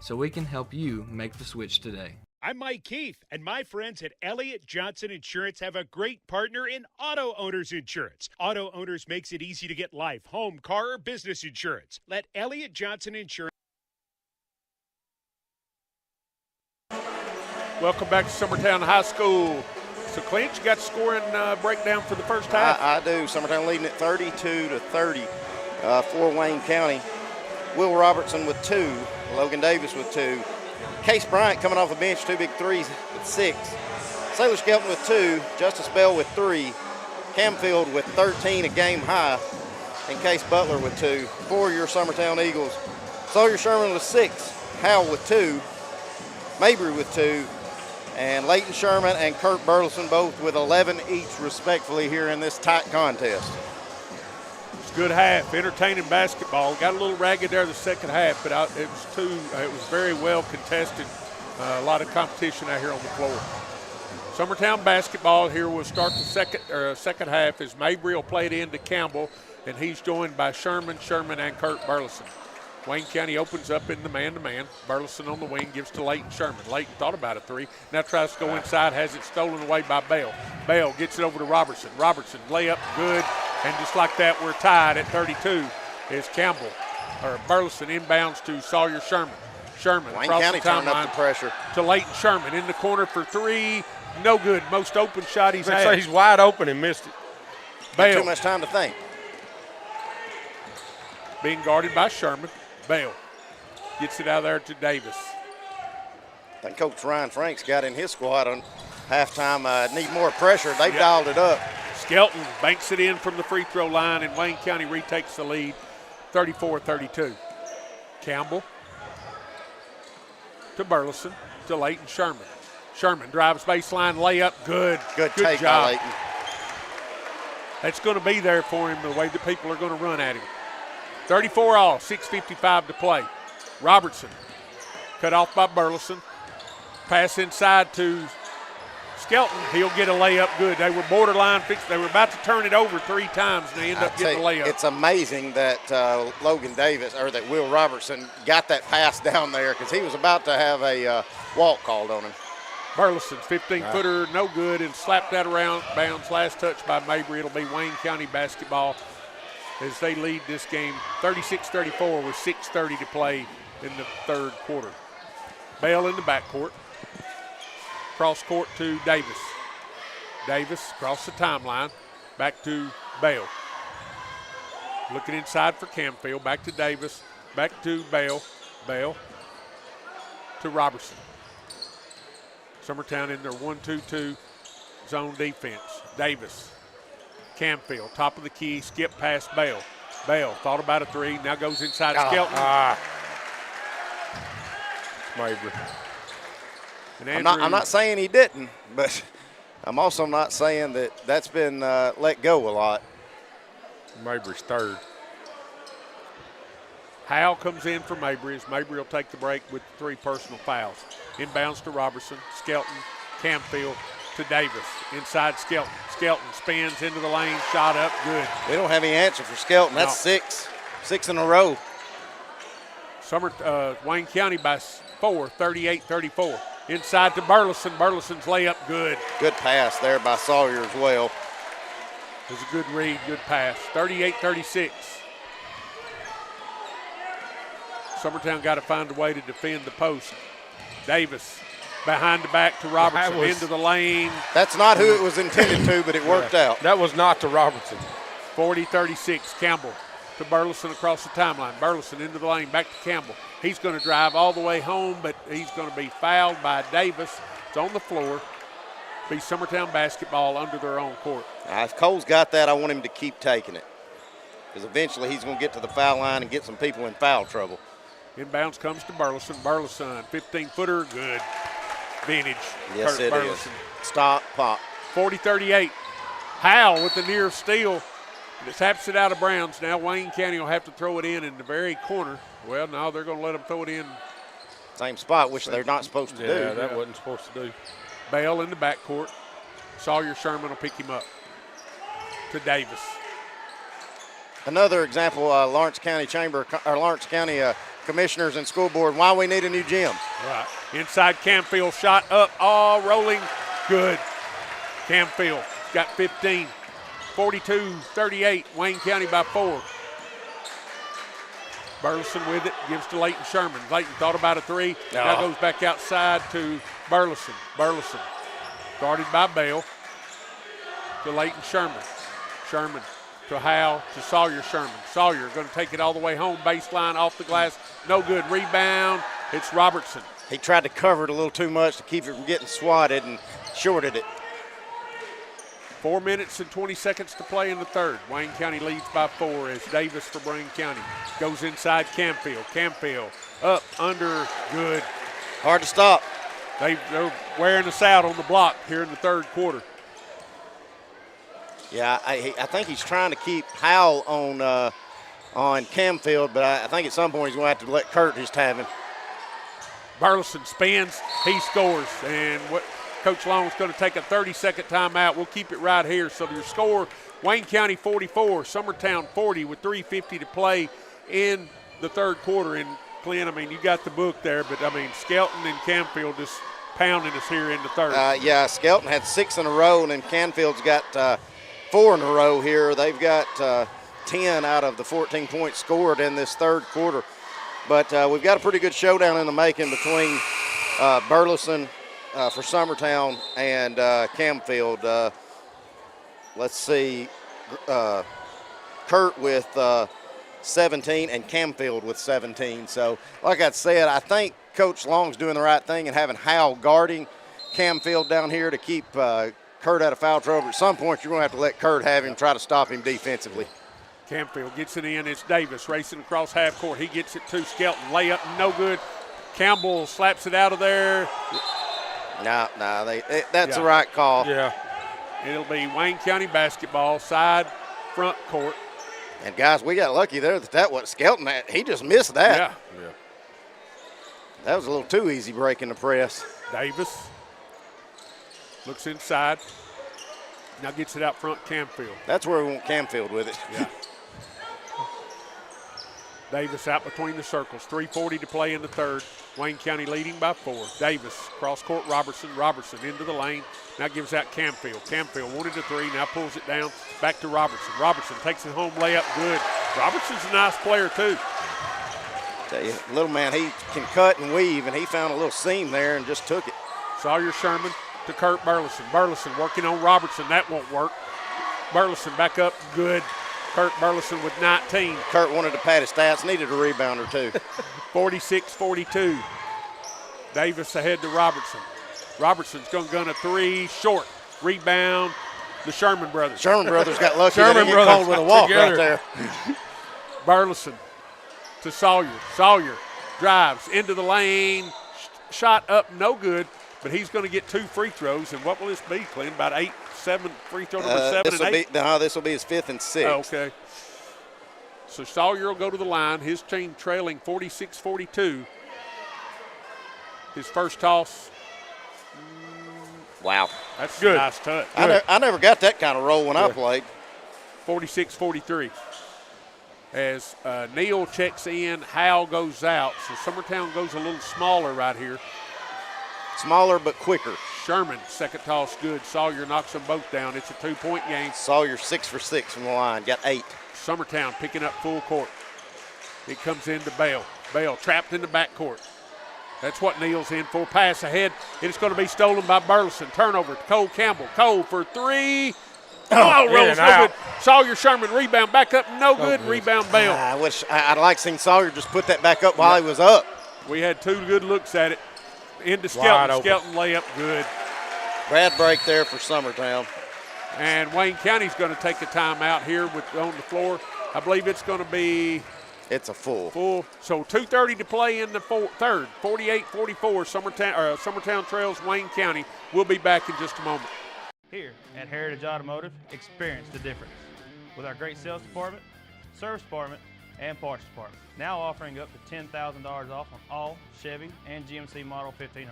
Speaker 12: so we can help you make the switch today.
Speaker 13: I'm Mike Keith, and my friends at Elliott Johnson Insurance have a great partner in Auto Owners Insurance. Auto Owners makes it easy to get life, home, car, or business insurance. Let Elliott Johnson Insurance.
Speaker 2: Welcome back to Summertown High School. So, Clint, you got the scoring breakdown for the first half?
Speaker 3: I do. Summertown leading at 32-30 for Wayne County. Will Robertson with 2, Logan Davis with 2. Case Bryant coming off the bench, 2 big threes with 6. Sailor Skelton with 2, Justice Bell with 3, Camfield with 13, a game high, and Case Butler with 2. For your Summertown Eagles, Sawyer Sherman with 6, Howell with 2, Mabry with 2, and Leighton Sherman and Kurt Burleson both with 11 each respectfully here in this tight contest.
Speaker 2: Good half, entertaining basketball. Got a little ragged there the second half, but it was very well contested. A lot of competition out here on the floor. Summertown basketball here will start the second half as Mabry will play it into Campbell, and he's joined by Sherman, and Kurt Burleson. Wayne County opens up in the man-to-man. Burleson on the wing gives to Leighton Sherman. Leighton thought about a 3. Now tries to go inside, has it stolen away by Bell. Bell gets it over to Robertson. Robertson, layup, good. And just like that, we're tied at 32 as Burleson inbounds to Sawyer Sherman. Sherman
Speaker 3: Wayne
Speaker 2: across
Speaker 3: County
Speaker 2: the
Speaker 3: turning
Speaker 2: timeline
Speaker 3: up the pressure.
Speaker 2: To Leighton Sherman in the corner for 3. No good. Most open shot he's had.
Speaker 4: So he's wide open and missed it.
Speaker 2: Bell.
Speaker 3: Too much time to think.
Speaker 2: Being guarded by Sherman. Bell gets it out there to Davis.
Speaker 3: I think Coach Ryan Franks got in his squad on halftime. Need more pressure. They've dialed it up.
Speaker 2: Skelton banks it in from the free throw line, and Wayne County retakes the lead, 34-32. Campbell to Burleson to Leighton Sherman. Sherman drives baseline, layup, good.
Speaker 3: Good take
Speaker 2: job.
Speaker 3: by Leighton.
Speaker 2: That's going to be there for him the way that people are going to run at him. 34 all, 6:55 to play. Robertson cut off by Burleson. Pass inside to Skelton. He'll get a layup good. They were borderline fixed. They were about to turn it over 3 times, and they end up getting a layup.
Speaker 3: It's amazing that that Will Robertson got that pass down there because he was about to have a walk called on him.
Speaker 2: Burleson's 15-footer, no good, and slapped that around bounds. Last touch by Mabry. It'll be Wayne County basketball as they lead this game 36-34 with 6:30 to play in the third quarter. Bell in the backcourt. Cross court to Davis. Davis across the timeline. Back to Bell. Looking inside for Camfield. Back to Davis. Back to Bell. Bell to Robertson. Summertown in their 1-2-2 zone defense. Davis. Camfield, top of the key, skip past Bell. Bell thought about a 3, now goes inside Skelton.
Speaker 4: Mabry.
Speaker 3: I'm not saying he didn't, but I'm also not saying that's been let go a lot.
Speaker 4: Mabry's third.
Speaker 2: Howell comes in for Mabry as Mabry will take the break with 3 personal fouls. Inbounds to Robertson, Skelton, Camfield to Davis. Inside Skelton. Skelton spins into the lane, shot up, good.
Speaker 3: We don't have any answer for Skelton. That's 6 in a row.
Speaker 2: Wayne County by 4, 38-34. Inside to Burleson. Burleson's layup, good.
Speaker 3: Good pass there by Sawyer as well.
Speaker 2: It was a good read, good pass. 38-36. Summertown got to find a way to defend the post. Davis behind the back to Robertson, into the lane.
Speaker 3: That's not who it was intended to, but it worked out.
Speaker 4: That was not to Robertson.
Speaker 2: 40-36, Campbell to Burleson across the timeline. Burleson into the lane, back to Campbell. He's going to drive all the way home, but he's going to be fouled by Davis. It's on the floor. Be Summertown basketball under their own court.
Speaker 3: If Cole's got that, I want him to keep taking it because eventually he's going to get to the foul line and get some people in foul trouble.
Speaker 2: Inbounds comes to Burleson. Burleson, 15-footer, good. Vintage.
Speaker 3: Yes,
Speaker 2: Kurt
Speaker 3: it
Speaker 2: Burleson.
Speaker 3: is. Stop, pop.
Speaker 2: 40-38. Howell with the near steal. It taps it out of Browns. Now Wayne County will have to throw it in the very corner. Well, no, they're going to let them throw it in.
Speaker 3: Same spot, which they're not supposed to do.
Speaker 4: Yeah, that wasn't supposed to do.
Speaker 2: Bell in the backcourt. Sawyer Sherman will pick him up to Davis.
Speaker 3: Another example, Lawrence County Commissioners and School Board, why we need a new gym.
Speaker 2: Right. Inside Camfield, shot up, all rolling, good. Camfield got 15. 42-38, Wayne County by 4. Burleson with it, gives to Leighton Sherman. Leighton thought about a 3, now goes back outside to Burleson. Burleson guarded by Bell to Leighton Sherman. Sherman to Howell to Sawyer Sherman. Sawyer going to take it all the way home, baseline off the glass, no good. Rebound, it's Robertson.
Speaker 3: He tried to cover it a little too much to keep it from getting swatted and shorted it.
Speaker 2: 4 minutes and 20 seconds to play in the third. Wayne County leads by 4 as Davis for Wayne County goes inside Camfield. Camfield up, under, good.
Speaker 3: Hard to stop.
Speaker 2: They're wearing us out on the block here in the third quarter.
Speaker 3: Yeah, I think he's trying to keep Howell on Camfield, but I think at some point he's going to have to let Kurt just have him.
Speaker 2: Burleson spins, he scores, and what Coach Long's going to take a 30-second timeout. We'll keep it right here. So your score, Wayne County 44, Summertown 40 with 3:50 to play in the third quarter. And Clint, I mean, you got the book there, but I mean, Skelton and Camfield just pounding us here in the third.
Speaker 3: Yeah, Skelton had 6 in a row, and then Canfield's got 4 in a row here. They've got 10 out of the 14 points scored in this third quarter. But we've got a pretty good showdown in the making between Burleson for Summertown and Camfield. Let's see, Kurt with 17 and Camfield with 17. So, like I said, I think Coach Long's doing the right thing and having Howell guarding Camfield down here to keep Kurt out of foul trouble. At some point, you're going to have to let Kurt have him, try to stop him defensively.
Speaker 2: Camfield gets it in. It's Davis racing across half court. He gets it to Skelton. Layup, no good. Campbell slaps it out of there.
Speaker 3: No, that's the right call.
Speaker 2: Yeah. It'll be Wayne County basketball, side, front court.
Speaker 3: And, guys, we got lucky there that what Skelton had. He just missed that.
Speaker 2: Yeah.
Speaker 3: That was a little too easy breaking the press.
Speaker 2: Davis looks inside. Now gets it out front, Camfield.
Speaker 3: That's where we want Camfield with it.
Speaker 2: Yeah. Davis out between the circles. 3:40 to play in the third. Wayne County leading by 4. Davis, cross court, Robertson. Robertson into the lane. Now gives out Camfield. Camfield wanted a 3, now pulls it down. Back to Robertson. Robertson takes it home, layup, good. Robertson's a nice player, too.
Speaker 3: Tell you, little man, he can cut and weave, and he found a little seam there and just took it.
Speaker 2: Sawyer Sherman to Kurt Burleson. Burleson working on Robertson. That won't work. Burleson back up, good. Kurt Burleson with 19.
Speaker 3: Kurt wanted to pad his stats, needed a rebound or two.
Speaker 2: 46-42. Davis ahead to Robertson. Robertson's going to gun a 3, short. Rebound, the Sherman brothers.
Speaker 3: Sherman brothers got lucky. Sherman brothers called with a walk right there.
Speaker 2: Burleson to Sawyer. Sawyer drives into the lane. Shot up, no good, but he's going to get 2 free throws. And what will this be, Clint? About 7 free throw number 7 and 8?
Speaker 3: This will be his 5th and 6th.
Speaker 2: Oh, okay. So Sawyer will go to the line. His team trailing 46-42. His first toss.
Speaker 3: Wow.
Speaker 2: That's good. A nice touch.
Speaker 3: I never got that kind of roll when I played.
Speaker 2: 46-43. As Neal checks in, Howell goes out. So Summertown goes a little smaller right here.
Speaker 3: Smaller but quicker.
Speaker 2: Sherman, second toss, good. Sawyer knocks them both down. It's a 2-point game.
Speaker 3: Sawyer 6 for 6 from the line, got 8.
Speaker 2: Summertown picking up full court. It comes into Bell. Bell trapped in the backcourt. That's what Neal's in for. Pass ahead. It's going to be stolen by Burleson. Turnover to Cole Campbell. Cole for 3. Oh, rolls no good. Sawyer Sherman rebound back up, no good. Rebound Bell.
Speaker 3: I'd like seeing Sawyer just put that back up while he was up.
Speaker 2: We had 2 good looks at it. Into Skelton. Skelton layup, good.
Speaker 3: Bad break there for Summertown.
Speaker 2: And Wayne County's going to take a timeout here on the floor. I believe it's going to be
Speaker 3: It's a full.
Speaker 2: Full. So 2:30 to play in the third. 48-44, Summertown Trails, Wayne County. We'll be back in just a moment.
Speaker 14: Here at Heritage Automotive, experience the difference with our great sales department, service department, and parts department. Now offering up to $10,000 off on all Chevy and GMC model 1500s.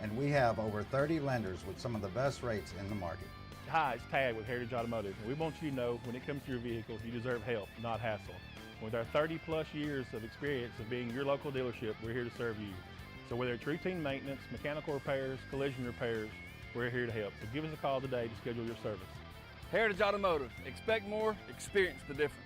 Speaker 15: And we have over 30 lenders with some of the best rates in the market.
Speaker 16: Hi, it's Tad with Heritage Automotive. We want you to know when it comes to your vehicles, you deserve help, not hassle. With our 30-plus years of experience of being your local dealership, we're here to serve you. So whether it's routine maintenance, mechanical repairs, collision repairs, we're here to help. So give us a call today to schedule your service.
Speaker 17: Heritage Automotive. Expect more, experience the difference.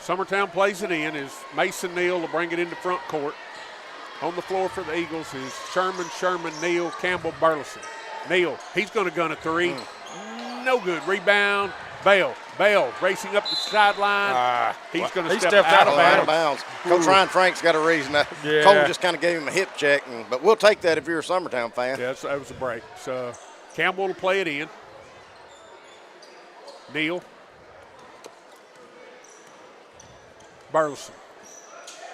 Speaker 2: Summertown plays it in as Mason Neal will bring it into front court. On the floor for the Eagles is Sherman, Neal, Campbell, Burleson. Neal, he's going to gun a three. No good. Rebound. Bell racing up the sideline. He's going to step out of bounds.
Speaker 3: Coach Ryan Frank's got a reason. Cole just kind of gave him a hip check, but we'll take that if you're a Summertown fan.
Speaker 2: Yeah, that was a break. So Campbell will play it in. Neal. Burleson.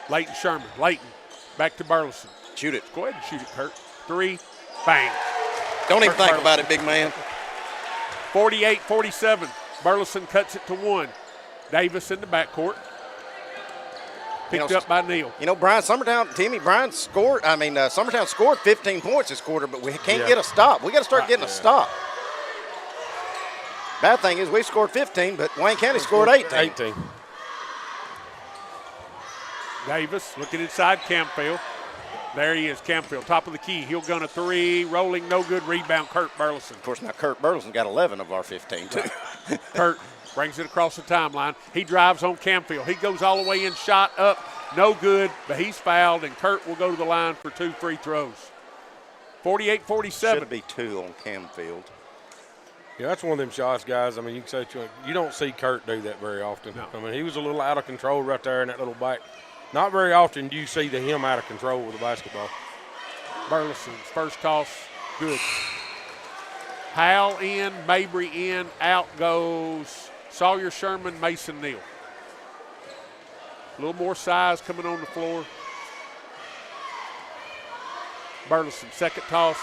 Speaker 2: Leighton Sherman. Leighton back to Burleson.
Speaker 3: Shoot it.
Speaker 2: Go ahead and shoot it, Kurt. Three. Bang.
Speaker 3: Don't even think about it, big man.
Speaker 2: 48-47. Burleson cuts it to one. Davis in the backcourt. Picked up by Neal.
Speaker 3: You know, Summertown scored 15 points this quarter, but we can't get a stop. We got to start getting a stop. Bad thing is we scored 15, but Wayne County scored 18.
Speaker 2: Davis looking inside Campfield. There he is, Campfield, top of the key. He'll gun a three, rolling, no good, rebound, Kurt Burleson.
Speaker 3: Of course, now Kurt Burleson got 11 of our 15, too.
Speaker 2: Kurt brings it across the timeline. He drives on Campfield. He goes all the way in, shot up, no good, but he's fouled, and Kurt will go to the line for 2 free throws. 48-47.
Speaker 3: Should be 2 on Campfield.
Speaker 4: Yeah, that's one of them shots, guys. I mean, you can say you don't see Kurt do that very often. No. I mean, he was a little out of control right there in that little back. Not very often do you see him out of control with the basketball.
Speaker 2: Burleson's first toss, good. Howell in, Mabry in, out goes Sawyer Sherman, Mason Neal. A little more size coming on the floor. Burleson, second toss.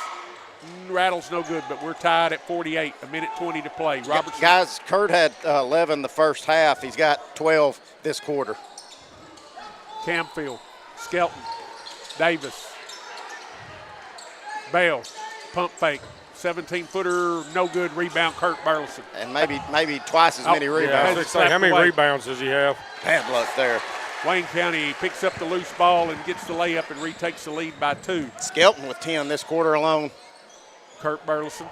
Speaker 2: Rattle's no good, but we're tied at 48, a minute 20 to play. Robertson.
Speaker 3: Guys, Kurt had 11 the first half. He's got 12 this quarter.
Speaker 2: Campfield, Skelton, Davis, Bell, pump fake, 17-footer, no good, rebound, Kurt Burleson.
Speaker 3: And maybe twice as many rebounds.
Speaker 4: Yeah, how many rebounds does he have?
Speaker 3: Bad luck there.
Speaker 2: Wayne County picks up the loose ball and gets the layup and retakes the lead by 2.
Speaker 3: Skelton with 10 this quarter alone.
Speaker 2: Kurt Burleson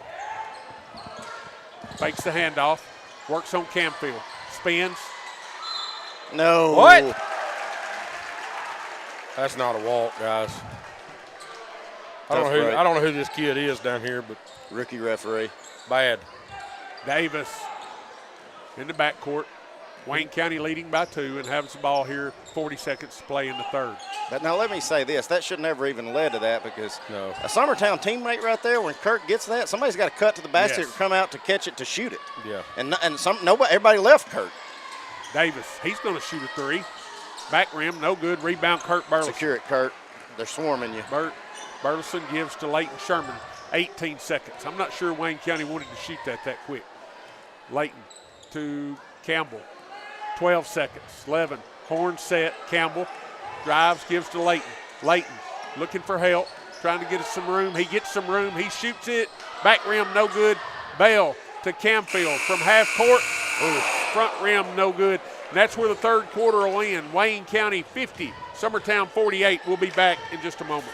Speaker 2: fakes the handoff, works on Campfield, spins.
Speaker 3: No.
Speaker 4: What? That's not a walk, guys. I don't know who this kid is down here, but
Speaker 3: rookie referee.
Speaker 4: Bad.
Speaker 2: Davis in the backcourt. Wayne County leading by 2 and has the ball here, 40 seconds to play in the third.
Speaker 3: But now let me say this, that should never even led to that because a Summertown teammate right there, when Kurt gets that, somebody's got to cut to the basket and come out to catch it to shoot it.
Speaker 4: Yeah.
Speaker 3: And everybody left Kurt.
Speaker 2: Davis, he's going to shoot a 3. Back rim, no good. Rebound, Kurt Burleson.
Speaker 3: Secure it, Kurt. They're swarming you.
Speaker 2: Burleson gives to Leighton Sherman 18 seconds. I'm not sure Wayne County wanted to shoot that quick. Leighton to Campbell. 12 seconds. 11. Horn set. Campbell drives, gives to Leighton. Leighton looking for help, trying to get us some room. He gets some room. He shoots it. Back rim, no good. Bell to Campfield from half court. Front rim, no good. And that's where the third quarter will end. Wayne County 50, Summertown 48. We'll be back in just a moment.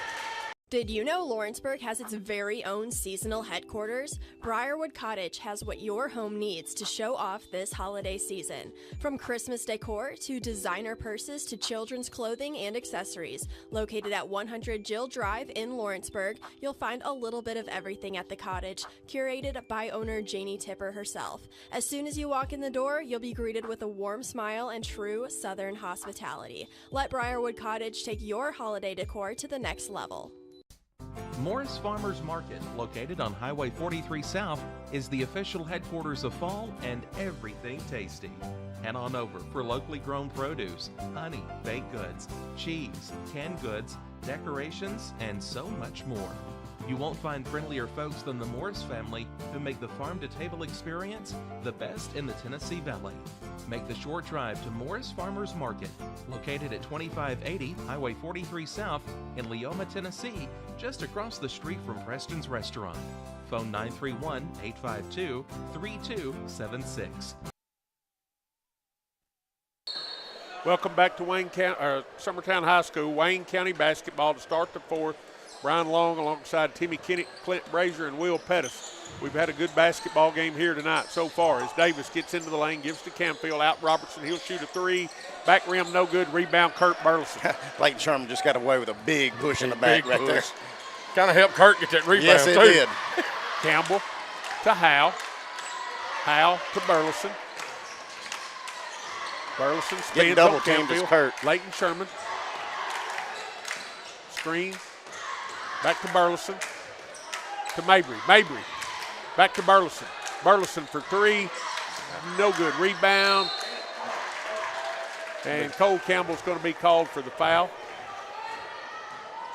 Speaker 18: Did you know Lawrenceburg has its very own seasonal headquarters? Briarwood Cottage has what your home needs to show off this holiday season. From Christmas decor to designer purses to children's clothing and accessories. Located at 100 Jill Drive in Lawrenceburg, you'll find a little bit of everything at the cottage, curated by owner Janie Tipper herself. As soon as you walk in the door, you'll be greeted with a warm smile and true Southern hospitality. Let Briarwood Cottage take your holiday decor to the next level.
Speaker 6: Morris Farmers Market, located on Highway 43 South, is the official headquarters of fall and everything tasty. Head on over for locally grown produce, honey, baked goods, cheese, canned goods, decorations, and so much more. You won't find friendlier folks than the Morris family, who make the farm-to-table experience the best in the Tennessee Valley. Make the short drive to Morris Farmers Market, located at 2580 Highway 43 South in Leoma, Tennessee, just across the street from Preston's Restaurant. Phone 931-852-3276.
Speaker 2: Welcome back to Summertown High School. Wayne County basketball to start the fourth. Brian Long alongside Timmy Kennett, Clint Brazier, and Will Pettis. We've had a good basketball game here tonight so far as Davis gets into the lane, gives to Camfield, out Robertson. He'll shoot a three. Back rim, no good. Rebound, Kurt Burleson.
Speaker 3: Leighton Sherman just got away with a big push in the back right there.
Speaker 4: Kind of helped Kurt get that rebound,
Speaker 3: yes, it
Speaker 4: too.
Speaker 3: did.
Speaker 2: Campbell to Howe. Howe to Burleson. Burleson
Speaker 3: Getting
Speaker 2: spins
Speaker 3: double
Speaker 2: on
Speaker 3: teamed is
Speaker 2: Camfield.
Speaker 3: Kurt.
Speaker 2: Leighton Sherman. Screen. Back to Burleson. To Mabry. Mabry. Back to Burleson. Burleson for three. No good. Rebound. And Cole Campbell's going to be called for the foul.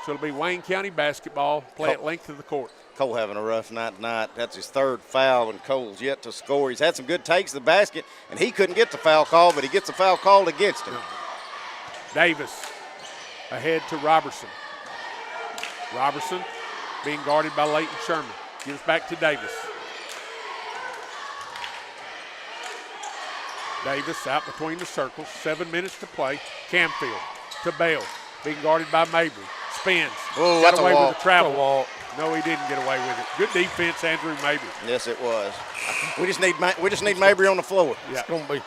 Speaker 2: So it'll be Wayne County basketball, play at length of the court.
Speaker 3: Cole having a rough night tonight. That's his third foul, and Cole's yet to score. He's had some good takes to the basket, and he couldn't get the foul call, but he gets the foul called against him.
Speaker 2: Davis ahead to Robertson. Robertson being guarded by Leighton Sherman. Gives back to Davis. Davis out between the circles. 7 minutes to play. Camfield to Bale. Being guarded by Mabry. Spins.
Speaker 3: Oh,
Speaker 2: got
Speaker 3: that's
Speaker 2: away
Speaker 3: a walk.
Speaker 2: with the travel.
Speaker 3: That's a walk.
Speaker 2: No, he didn't get away with it. Good defense, Andrew Mabry.
Speaker 3: Yes, it was. We just need Mabry on the floor.
Speaker 2: Yeah.
Speaker 4: It's going to be.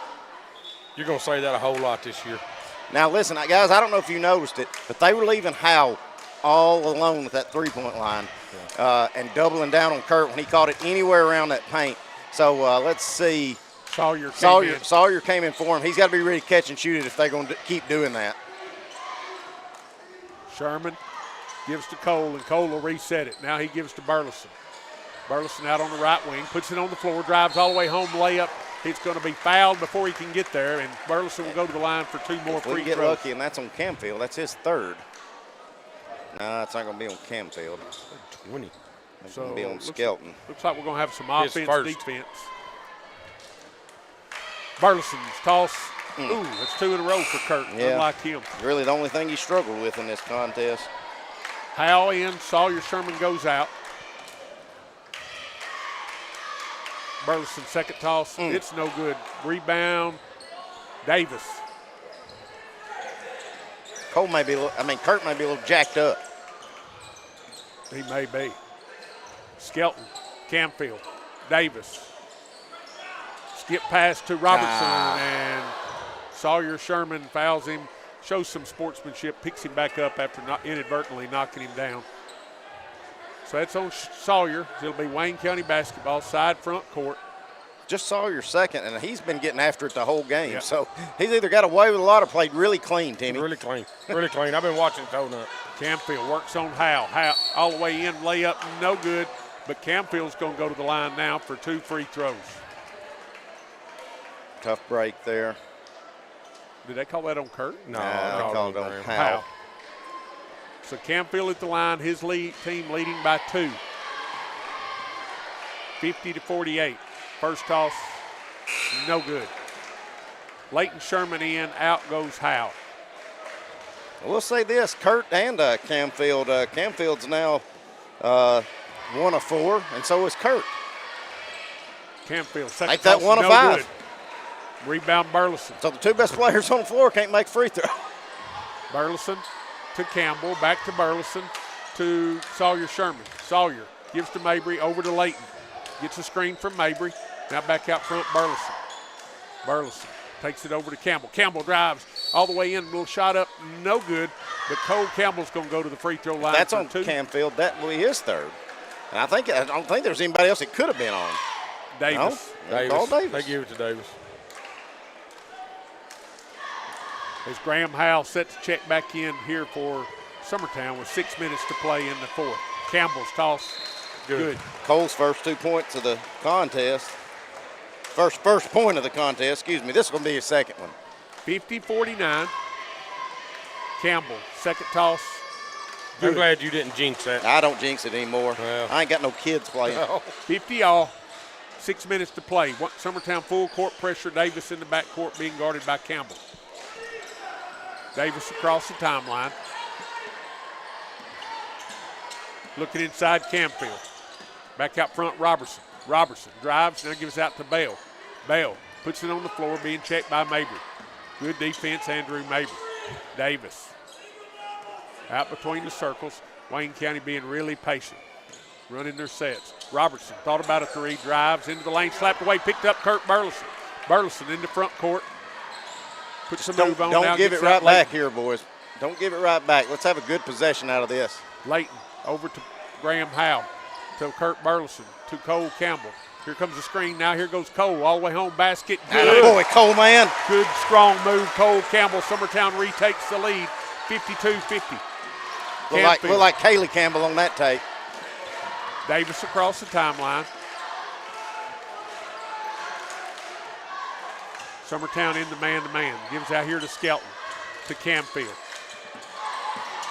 Speaker 4: You're going to say that a whole lot this year.
Speaker 3: Now, listen, guys, I don't know if you noticed it, but they were leaving Howe all alone with that three-point line and doubling down on Kurt when he caught it anywhere around that paint. So let's see.
Speaker 2: Sawyer
Speaker 3: came in for him. He's got to be ready to catch and shoot it if they're going to keep doing that.
Speaker 2: Sherman gives to Cole, and Cole will reset it. Now he gives to Burleson. Burleson out on the right wing, puts it on the floor, drives all the way home, layup. It's going to be fouled before he can get there, and Burleson will go to the line for two more free throws.
Speaker 3: We get lucky, and that's on Camfield. That's his third. No, it's not going to be on Camfield.
Speaker 4: 20.
Speaker 3: It's going to be on Skelton.
Speaker 2: Looks like we're going to have some offense, defense. Burleson's toss. Ooh, that's two in a row for Kurt, unlike him.
Speaker 3: Really the only thing he struggled with in this contest.
Speaker 2: Howe in, Sawyer Sherman goes out. Burleson second toss, it's no good. Rebound, Davis.
Speaker 3: Kurt may be a little jacked up.
Speaker 2: He may be. Skelton, Camfield, Davis. Skip pass to Robertson, and Sawyer Sherman fouls him, shows some sportsmanship, picks him back up after inadvertently knocking him down. So that's on Sawyer. It'll be Wayne County basketball, side front court.
Speaker 3: Just Sawyer second, and he's been getting after it the whole game. Yeah. So he's either got away with a lot or played really clean, Timmy.
Speaker 4: Really clean. Really clean. I've been watching Toe Nut.
Speaker 2: Camfield works on Howe. Howe all the way in, layup, no good. But Camfield's going to go to the line now for two free throws.
Speaker 3: Tough break there.
Speaker 2: Did they call that on Kurt?
Speaker 3: No, they called it on Howe.
Speaker 2: So Camfield at the line, his team leading by 2. 50-48. First toss, no good. Leighton Sherman in, out goes Howe.
Speaker 3: We'll say this, Kurt and Camfield. Camfield's now 1 of 4, and so is Kurt.
Speaker 2: Camfield, second
Speaker 3: make that
Speaker 2: toss,
Speaker 3: 1 of
Speaker 2: no
Speaker 3: 5.
Speaker 2: Good. Rebound Burleson.
Speaker 3: So the two best players on the floor can't make free throw.
Speaker 2: Burleson to Campbell, back to Burleson. to Sawyer Sherman. Sawyer gives to Mabry, over to Layton. Gets a screen from Mabry. Now back out front, Burleson. Burleson takes it over to Campbell. Campbell drives all the way in, little shot up, no good. But Cole Campbell's going to go to the free throw line.
Speaker 3: That's
Speaker 2: for
Speaker 3: on
Speaker 2: two.
Speaker 3: Camfield. That will be his third. And I don't think there's anybody else it could have been on.
Speaker 2: Davis.
Speaker 3: No? Davis.
Speaker 4: They give it to Davis.
Speaker 2: As Graham Howell set to check back in here for Summertown with 6 minutes to play in the fourth. Campbell's toss, good.
Speaker 3: Cole's first 2 points of the contest. First point of the contest, excuse me. This is going to be his second one.
Speaker 2: 50-49. Campbell, second toss.
Speaker 4: I'm glad you didn't jinx that.
Speaker 3: I don't jinx it anymore.
Speaker 4: Well.
Speaker 3: I ain't got no kids playing.
Speaker 4: No.
Speaker 2: 50 all. 6 minutes to play. Summertown full court pressure. Davis in the backcourt being guarded by Campbell. Davis across the timeline. Looking inside Camfield. Back out front, Robertson. Robertson drives, now gives out to Bell. Bell puts it on the floor, being checked by Mabry. Good defense, Andrew Mabry. Davis out between the circles. Wayne County being really patient, running their sets. Robertson thought about a three, drives into the lane, slapped away, picked up Kurt Burleson. Burleson in the front court. Puts some move on.
Speaker 3: Don't give it right back here, boys. Don't give it right back. Let's have a good possession out of this.
Speaker 2: Layton over to Graham Howell, to Kurt Burleson, to Cole Campbell. Here comes the screen. Now here goes Cole all the way home. Basket. Good.
Speaker 3: Boy, Cole, man.
Speaker 2: Good, strong move. Cole Campbell. Summertown retakes the lead, 52-50.
Speaker 3: Look like Kaylee Campbell on that tape.
Speaker 2: Davis across the timeline. Summertown in the man-to-man. Gives out here to Skelton, to Camfield.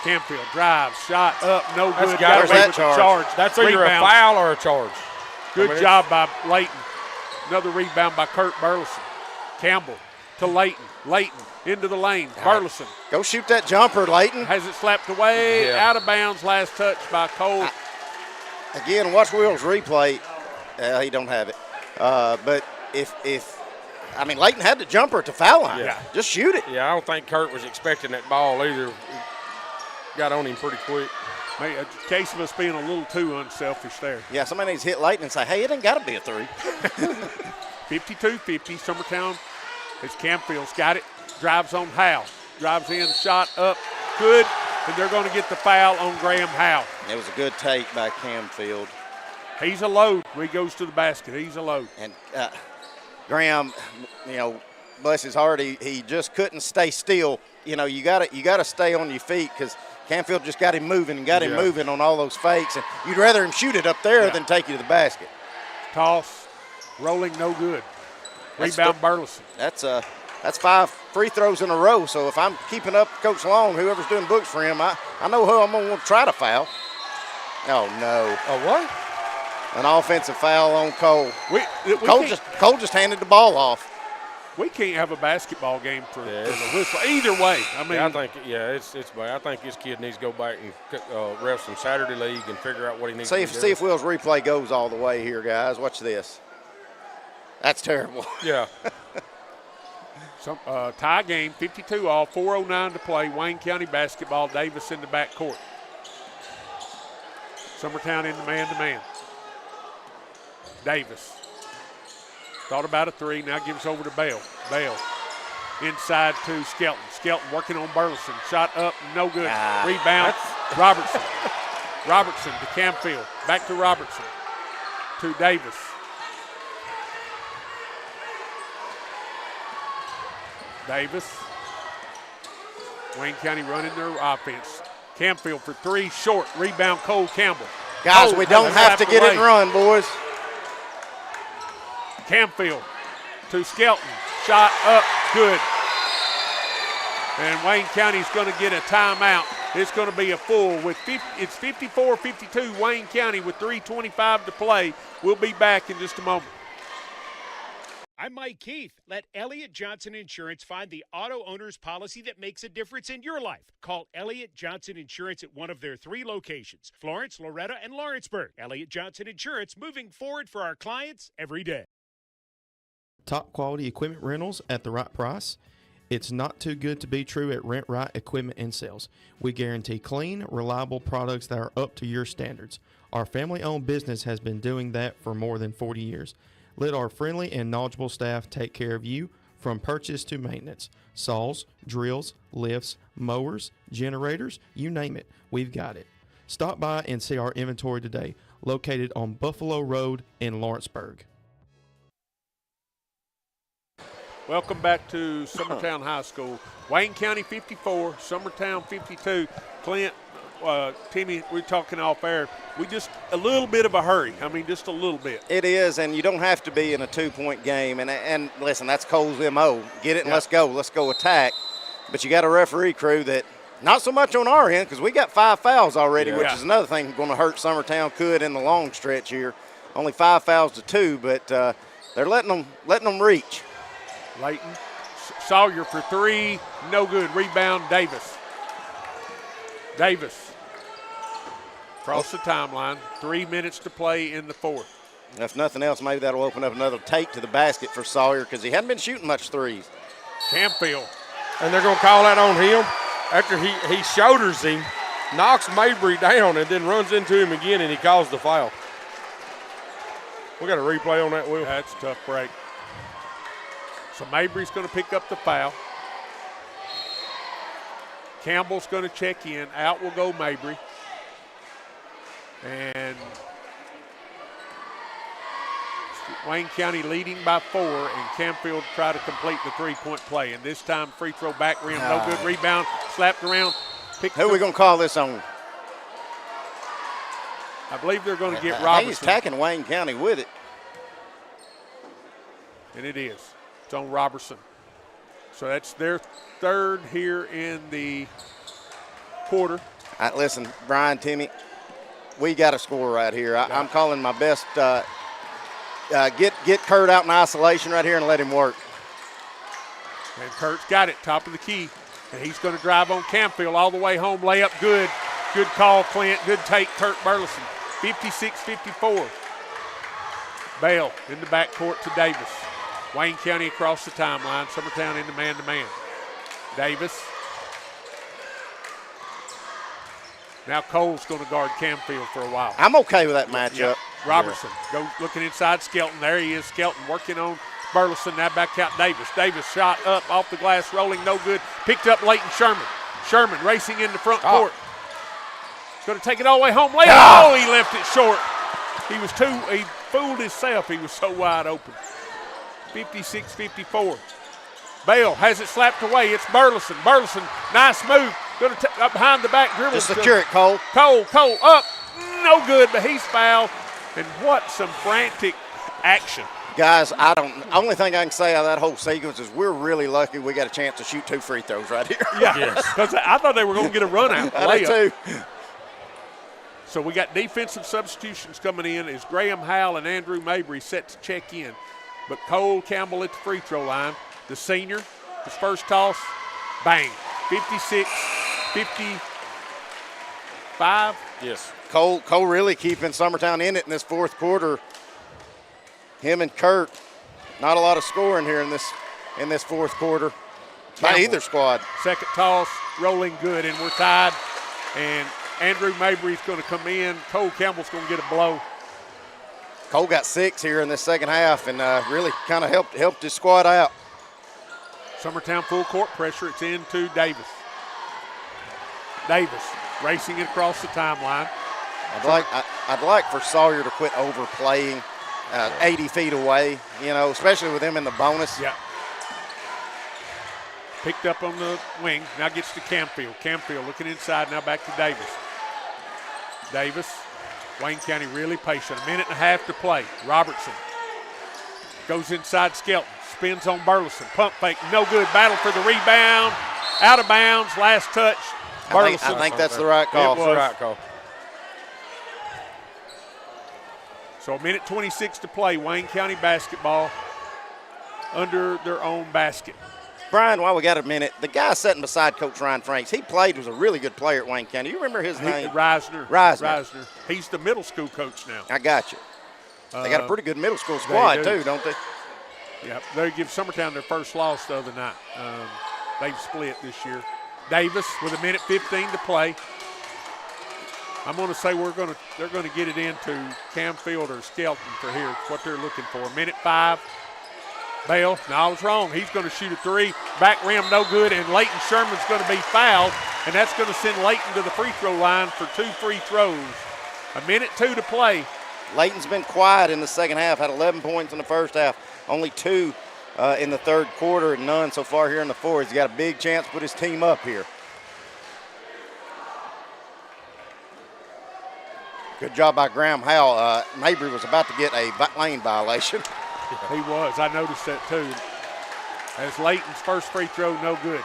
Speaker 2: Camfield drives, shot up, no good.
Speaker 4: That's
Speaker 3: that charge.
Speaker 4: That's either a foul or a charge.
Speaker 2: Good job by Layton. Another rebound by Kurt Burleson. Campbell to Layton. Layton into the lane. Burleson.
Speaker 3: Go shoot that jumper, Layton.
Speaker 2: Has it slapped away, out of bounds. Last touch by Cole.
Speaker 3: Again, watch Will's replay. He don't have it. But if Layton had the jumper at the foul line.
Speaker 4: Yeah.
Speaker 3: Just shoot it.
Speaker 4: Yeah, I don't think Kurt was expecting that ball either. Got on him pretty quick.
Speaker 2: A case of us being a little too unselfish there.
Speaker 3: Yeah, somebody needs to hit Layton and say, hey, it ain't got to be a three.
Speaker 2: 52-50, Summertown, as Campfield's got it, drives on Howell. Drives in, shot up, good, and they're going to get the foul on Graham Howell.
Speaker 3: It was a good take by Camfield.
Speaker 2: He's a load when he goes to the basket. He's a load.
Speaker 3: And Graham, bless his heart, he just couldn't stay still. You got to stay on your feet because Camfield just got him moving and got him moving on all those fakes. And you'd rather him shoot it up there than take you to the basket.
Speaker 2: Toss, rolling, no good. Rebound, Burleson.
Speaker 3: That's 5 free throws in a row. So if I'm keeping up Coach Long, whoever's doing books for him, I know who I'm going to want to try to foul. Oh, no.
Speaker 4: Oh, what?
Speaker 3: An offensive foul on Cole.
Speaker 2: Cole
Speaker 3: just handed the ball off.
Speaker 2: We can't have a basketball game for the whistle. Either way, I think
Speaker 4: it's bad. I think this kid needs to go back and ref some Saturday league and figure out what he needs to do.
Speaker 3: See if Will's replay goes all the way here, guys. Watch this. That's terrible.
Speaker 4: Yeah.
Speaker 2: Tie game, 52 all, 4:09 to play. Wayne County basketball. Davis in the backcourt. Summertown in the man-to-man. Davis. Thought about a three, now gives over to Bell. Bell inside to Skelton. Skelton working on Burleson. Shot up, no good. Rebound, Robertson. Robertson to Camfield. Back to Robertson. To Davis. Davis. Wayne County running their offense. Camfield for three, short. Rebound, Cole Campbell.
Speaker 3: Guys, we don't have to get it and run, boys.
Speaker 2: Camfield to Skelton. Shot up, good. And Wayne County's going to get a timeout. It's going to be a full. It's 54-52 Wayne County with 3:25 to play. We'll be back in just a moment.
Speaker 13: I'm Mike Keith. Let Elliott Johnson Insurance find the auto owner's policy that makes a difference in your life. Call Elliott Johnson Insurance at one of their 3 locations, Florence, Loretta, and Lawrenceburg. Elliott Johnson Insurance, moving forward for our clients every day.
Speaker 19: Top quality equipment rentals at the right price. It's not too good to be true at Rent Right Equipment and Sales. We guarantee clean, reliable products that are up to your standards. Our family-owned business has been doing that for more than 40 years. Let our friendly and knowledgeable staff take care of you from purchase to maintenance. Saws, drills, lifts, mowers, generators, you name it, we've got it. Stop by and see our inventory today, located on Buffalo Road in Lawrenceburg.
Speaker 2: Welcome back to Summertown High School. Wayne County 54, Summertown 52. Clint, Timmy, we're talking off air. We just a little bit of a hurry. I mean, just a little bit.
Speaker 3: It is, and you don't have to be in a 2-point game. And listen, that's Cole's MO. Get it and let's go. Let's go attack. But you got a referee crew that not so much on our end because we got 5 fouls already, which is another thing going to hurt Summertown. Could in the long stretch here. Only 5 fouls to 2, but they're letting them reach.
Speaker 2: Layton, Sawyer for 3, no good. Rebound, Davis. Davis across the timeline. 3 minutes to play in the fourth.
Speaker 3: If nothing else, maybe that'll open up another take to the basket for Sawyer because he hadn't been shooting much threes.
Speaker 2: Campfield.
Speaker 4: And they're going to call that on him after he shoulders him, knocks Mabry down, and then runs into him again, and he calls the foul. We got a replay on that, Will.
Speaker 2: That's a tough break. So Mabry's going to pick up the foul. Campbell's going to check in. Out will go Mabry. And Wayne County leading by 4, and Campfield try to complete the 3-point play. And this time, free throw back rim, no good. Rebound, slapped around.
Speaker 3: Who are we going to call this on?
Speaker 2: I believe they're going to get
Speaker 3: He's
Speaker 2: Robertson.
Speaker 3: attacking Wayne County with it.
Speaker 2: And it is. It's on Robertson. So that's their third here in the quarter.
Speaker 3: Listen, Brian, Timmy, we got a score right here. I'm calling my best. Get Kurt out in isolation right here and let him work.
Speaker 2: And Kurt's got it, top of the key. And he's going to drive on Campfield all the way home. Layup good. Good call, Clint. Good take, Kurt Burleson. 56-54. Bale in the backcourt to Davis. Wayne County across the timeline. Summertown into man-to-man. Davis. Now Cole's going to guard Campfield for a while.
Speaker 3: I'm okay with that matchup.
Speaker 2: Yeah. Robertson goes looking inside Skelton. There he is, Skelton working on Burleson. Now back out Davis. Davis shot up off the glass, rolling, no good. Picked up Leighton Sherman. Sherman racing in the front court. He's going to take it all the way home. Oh, he left it short. He fooled himself. He was so wide open. 56-54. Bale has it slapped away. It's Burleson. Burleson, nice move. Going to up behind the back dribble.
Speaker 3: Just secure it, Cole.
Speaker 2: Cole up. No good, but he's fouled. And what some frantic action.
Speaker 3: Guys, only thing I can say out of that whole sequence is we're really lucky we got a chance to shoot 2 free throws right here.
Speaker 2: Yeah, because I thought they were going to get a run out.
Speaker 3: I did too.
Speaker 2: So we got defensive substitutions coming in as Graham Howell and Andrew Mabry set to check in. But Cole Campbell at the free throw line. The senior, his first toss, bang. 56-55.
Speaker 3: Yes. Cole really keeping Summertown in it in this fourth quarter. Him and Kurt, not a lot of scoring here in this fourth quarter by either squad.
Speaker 2: Second toss, rolling good, and we're tied. And Andrew Mabry's going to come in. Cole Campbell's going to get a blow.
Speaker 3: Cole got 6 here in this second half and really kind of helped his squad out.
Speaker 2: Summertown full court pressure. It's into Davis. Davis racing it across the timeline.
Speaker 3: I'd like for Sawyer to quit overplaying 80 feet away, especially with him in the bonus.
Speaker 2: Yeah. Picked up on the wing. Now gets to Campfield. Campfield looking inside. Now back to Davis. Davis. Wayne County really patient. 1.5 minutes to play. Robertson goes inside Skelton. Spins on Burleson. Pump fake. No good. Battle for the rebound. Out of bounds. Last touch. Burleson.
Speaker 3: I think that's the right call.
Speaker 2: It was. The right call. So 1:26 to play. Wayne County basketball under their own basket.
Speaker 3: Brian, while we got a minute, the guy sitting beside Coach Ryan Franks, he was a really good player at Wayne County. You remember his name?
Speaker 2: Reisner. He's the middle school coach now.
Speaker 3: I got you. They got a pretty good middle school squad too, don't they?
Speaker 2: Yeah, they give Summertown their first loss the other night. they've split this year. Davis with 1:15 to play. I'm going to say they're going to get it into Camfield or Skelton for here. It's what they're looking for. 1:05. Bell, no, I was wrong. He's going to shoot a three. Back rim, no good, and Leighton Sherman's going to be fouled, and that's going to send Leighton to the free throw line for 2 free throws. 1:02 to play.
Speaker 3: Leighton's been quiet in the second half, had 11 points in the first half, only 2 in the third quarter, and none so far here in the fourth. He's got a big chance to put his team up here. Good job by Graham Howell. Mabry was about to get a lane violation.
Speaker 2: He was. I noticed that too. As Leighton's first free throw, no good.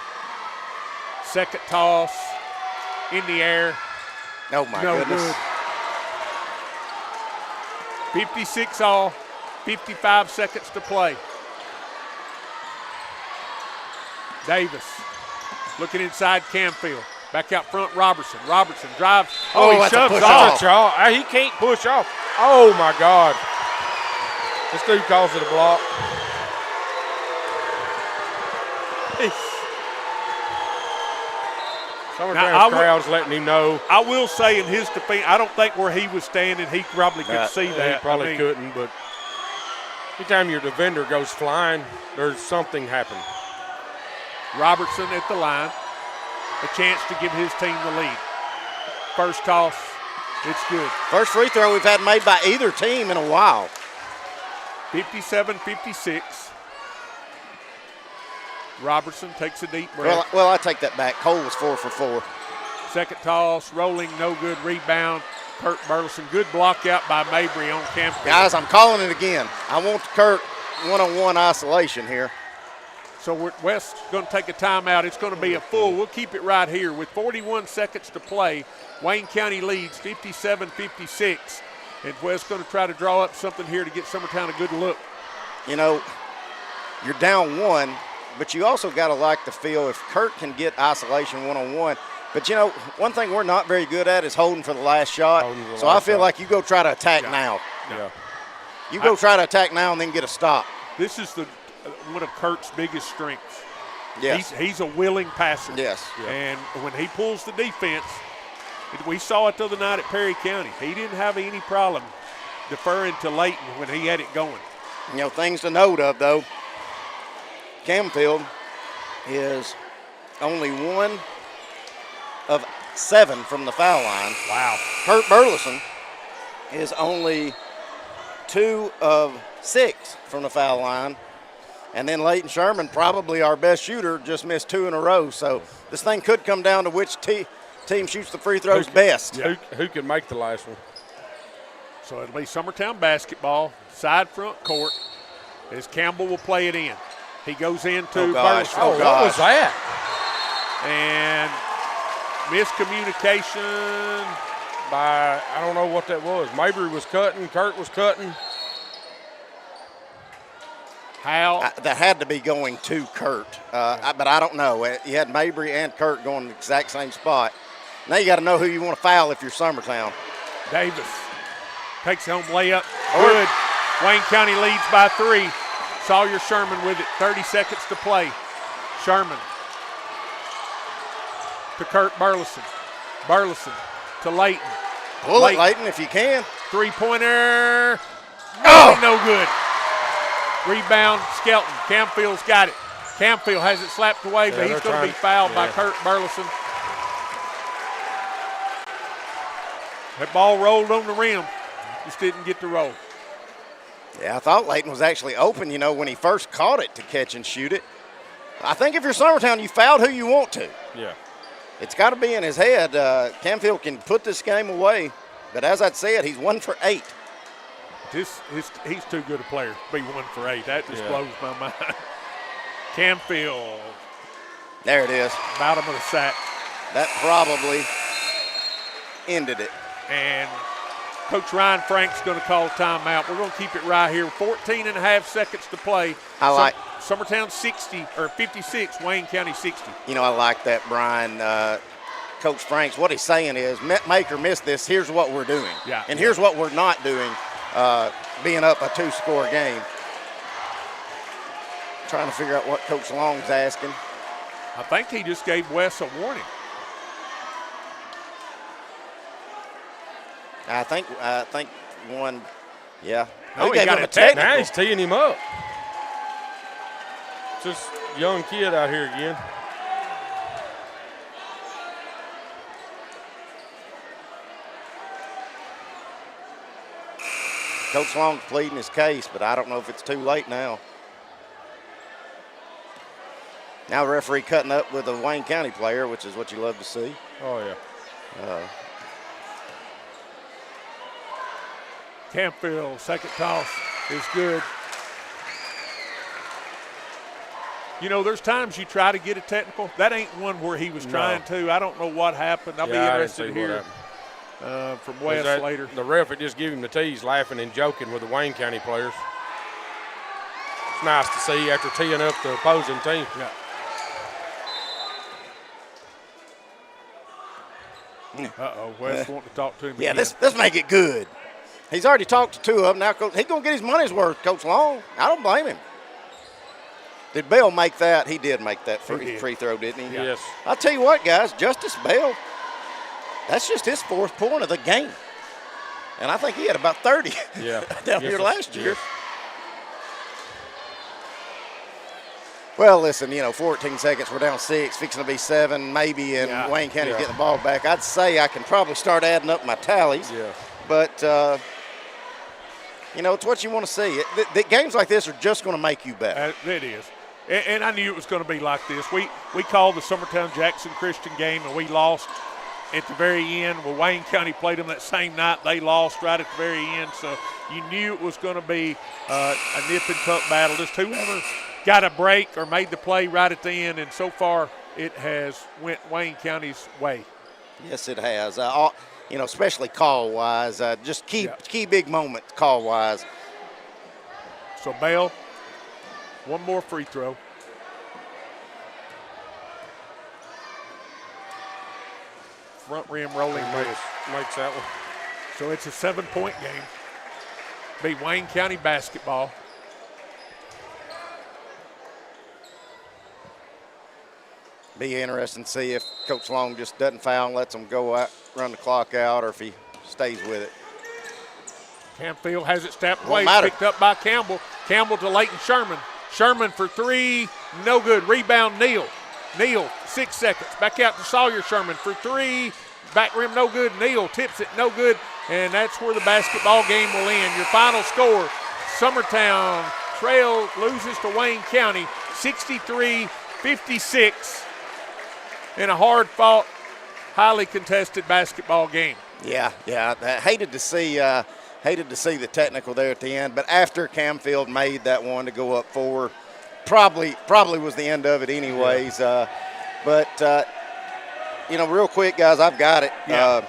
Speaker 2: Second toss in the air.
Speaker 3: Oh, my goodness.
Speaker 2: Good. 56 all, 55 seconds to play. Davis looking inside Camfield. Back out front, Robertson. Robertson drives. Oh, he shoves off.
Speaker 4: He can't push off. Oh, my God. This dude calls it a block. Summertown's crowd's letting him know.
Speaker 2: I will say in his defense, I don't think where he was standing, he probably could see that.
Speaker 4: He probably couldn't, but anytime your defender goes flying, there's something happening.
Speaker 2: Robertson at the line. A chance to give his team the lead. First toss, it's good.
Speaker 3: First free throw we've had made by either team in a while.
Speaker 2: 57-56. Robertson takes a deep breath.
Speaker 3: Well, I take that back. Cole was 4 for 4.
Speaker 2: Second toss, rolling, no good. Rebound, Kurt Burleson. Good block out by Mabry on Camfield.
Speaker 3: Guys, I'm calling it again. I want Kurt one-on-one isolation here.
Speaker 2: So West's going to take a timeout. It's going to be a full. We'll keep it right here. With 41 seconds to play, Wayne County leads 57-56. And West's going to try to draw up something here to get Summertown a good look.
Speaker 3: You know, you're down 1, but you also got to like the feel if Kurt can get isolation one-on-one. But, you know, one thing we're not very good at is holding for the last shot. So I feel like you go try to attack now.
Speaker 2: Yeah.
Speaker 3: You go try to attack now and then get a stop.
Speaker 2: This is one of Kurt's biggest strengths.
Speaker 3: Yes.
Speaker 2: He's a willing passer.
Speaker 3: Yes.
Speaker 2: And when he pulls the defense, we saw it the other night at Perry County. He didn't have any problem deferring to Leighton when he had it going.
Speaker 3: You know, things to note of, though. Camfield is only 1 of 7 from the foul line.
Speaker 2: Wow.
Speaker 3: Kurt Burleson is only 2 of 6 from the foul line. And then Leighton Sherman, probably our best shooter, just missed 2 in a row. So this thing could come down to which team shoots the free throws best.
Speaker 4: Who can make the last one?
Speaker 2: So it'll be Summertown basketball, side front court, as Campbell will play it in. He goes into Burleson.
Speaker 4: What was that?
Speaker 2: And miscommunication
Speaker 4: by, I don't know what that was. Mabry was cutting, Kurt was cutting.
Speaker 2: How?
Speaker 3: That had to be going to Kurt, but I don't know. You had Mabry and Kurt going the exact same spot. Now you got to know who you want to foul if you're Summertown.
Speaker 2: Davis takes home layup. Good. Wayne County leads by 3. Sawyer Sherman with it. 30 seconds to play. Sherman to Kurt Burleson. Burleson to Leighton.
Speaker 3: Pull it, Leighton, if you can.
Speaker 2: Three-pointer. No good. Rebound, Skelton. Camfield's got it. Camfield has it slapped away, but he's going to be fouled by Kurt Burleson. That ball rolled on the rim. Just didn't get the roll.
Speaker 3: Yeah, I thought Leighton was actually open, you know, when he first caught it to catch and shoot it. I think if you're Summertown, you fouled who you want to.
Speaker 4: Yeah.
Speaker 3: It's got to be in his head. Camfield can put this game away, but as I said, he's 1 for 8.
Speaker 2: He's too good a player to be 1 for 8. That just blows my mind. Camfield.
Speaker 3: There it is.
Speaker 2: Bottom of the sack.
Speaker 3: That probably ended it.
Speaker 2: And Coach Ryan Frank's going to call timeout. We're going to keep it right here. 14 and a half seconds to play. Summertown 60 or 56, Wayne County 60.
Speaker 3: You know, I like that, Brian. Coach Franks, what he's saying is, make or miss this, here's what we're doing.
Speaker 2: Yeah.
Speaker 3: And here's what we're not doing, being up a 2-score game. Trying to figure out what Coach Long's asking.
Speaker 2: I think he just gave Wes a warning.
Speaker 3: I think one, yeah.
Speaker 2: Oh,
Speaker 3: He
Speaker 2: he got
Speaker 3: him
Speaker 2: a technical.
Speaker 4: Now he's teeing him up. Just young kid out here again.
Speaker 3: Coach Long's pleading his case, but I don't know if it's too late now. Now the referee cutting up with a Wayne County player, which is what you love to see.
Speaker 4: Oh, yeah.
Speaker 2: Campfield, second toss is good. You know, there's times you try to get a technical. That ain't one where he was trying to. I don't know what happened. I'll be interested to hear from Wes later.
Speaker 4: The ref had just given him the tees, laughing and joking with the Wayne County players. It's nice to see after teeing up the opposing team.
Speaker 2: Yeah. Uh-oh, Wes wanting to talk to him
Speaker 3: Yeah,
Speaker 2: again.
Speaker 3: let's make it good. He's already talked to two of them. Now he's going to get his money's worth, Coach Long. I don't blame him. Did Bell make that? He did make that free throw, didn't he?
Speaker 4: Yes.
Speaker 3: I'll tell you what, guys, Justice Bell, that's just his 4th point of the game. And I think he had about 30 down here last year. Well, listen, 14 seconds, we're down 6, fixing to be 7, maybe, and Wayne County's getting the ball back. I'd say I can probably start adding up my tallies.
Speaker 4: Yeah.
Speaker 3: But, it's what you want to see. The games like this are just going to make you better.
Speaker 2: It is. And I knew it was going to be like this. We called the Summertown Jackson Christian game, and we lost at the very end. Well, Wayne County played them that same night. They lost right at the very end. So you knew it was going to be a nip and tuck battle. Just whoever got a break or made the play right at the end, and so far it has went Wayne County's way.
Speaker 3: Yes, it has. Especially call-wise, just key big moments call-wise.
Speaker 2: So Bell, one more free throw. Front rim rolling
Speaker 4: makes that one.
Speaker 2: So it's a 7-point game. Be Wayne County basketball.
Speaker 3: Be interesting to see if Coach Long just doesn't foul and lets them go out, run the clock out, or if he stays with it.
Speaker 2: Campfield has it stepped away, picked up by Campbell. Campbell to Leighton Sherman. Sherman for 3, no good. Rebound, Neal. Neal, 6 seconds. Back out to Sawyer Sherman for 3. Back rim, no good. Neal tips it, no good. And that's where the basketball game will end. Your final score, Summertown loses to Wayne County, 63-56 in a hard-fought, highly contested basketball game.
Speaker 3: Yeah. I hated to see the technical there at the end, but after Campfield made that one to go up 4, probably was the end of it anyways. Real quick, guys, I've got it.
Speaker 2: Yeah.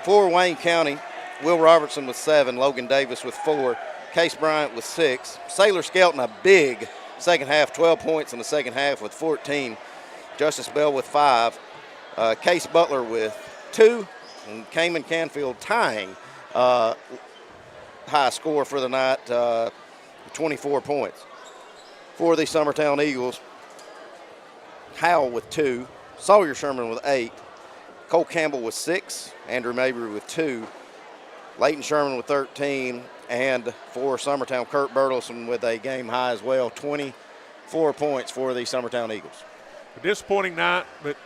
Speaker 3: For Wayne County, Will Robertson with 7, Logan Davis with 4, Case Bryant with 6, Sailor Skelton a big second half, 12 points in the second half with 14, Justice Bell with 5, Case Butler with 2, and Cayman Canfield tying high score for the night, 24 points. For the Summertown Eagles, Howell with 2, Sawyer Sherman with 8, Cole Campbell with 6, Andrew Mabry with 2, Leighton Sherman with 13, and for Summertown, Kurt Burleson with a game high as well, 24 points for the Summertown Eagles.
Speaker 2: A disappointing night, but,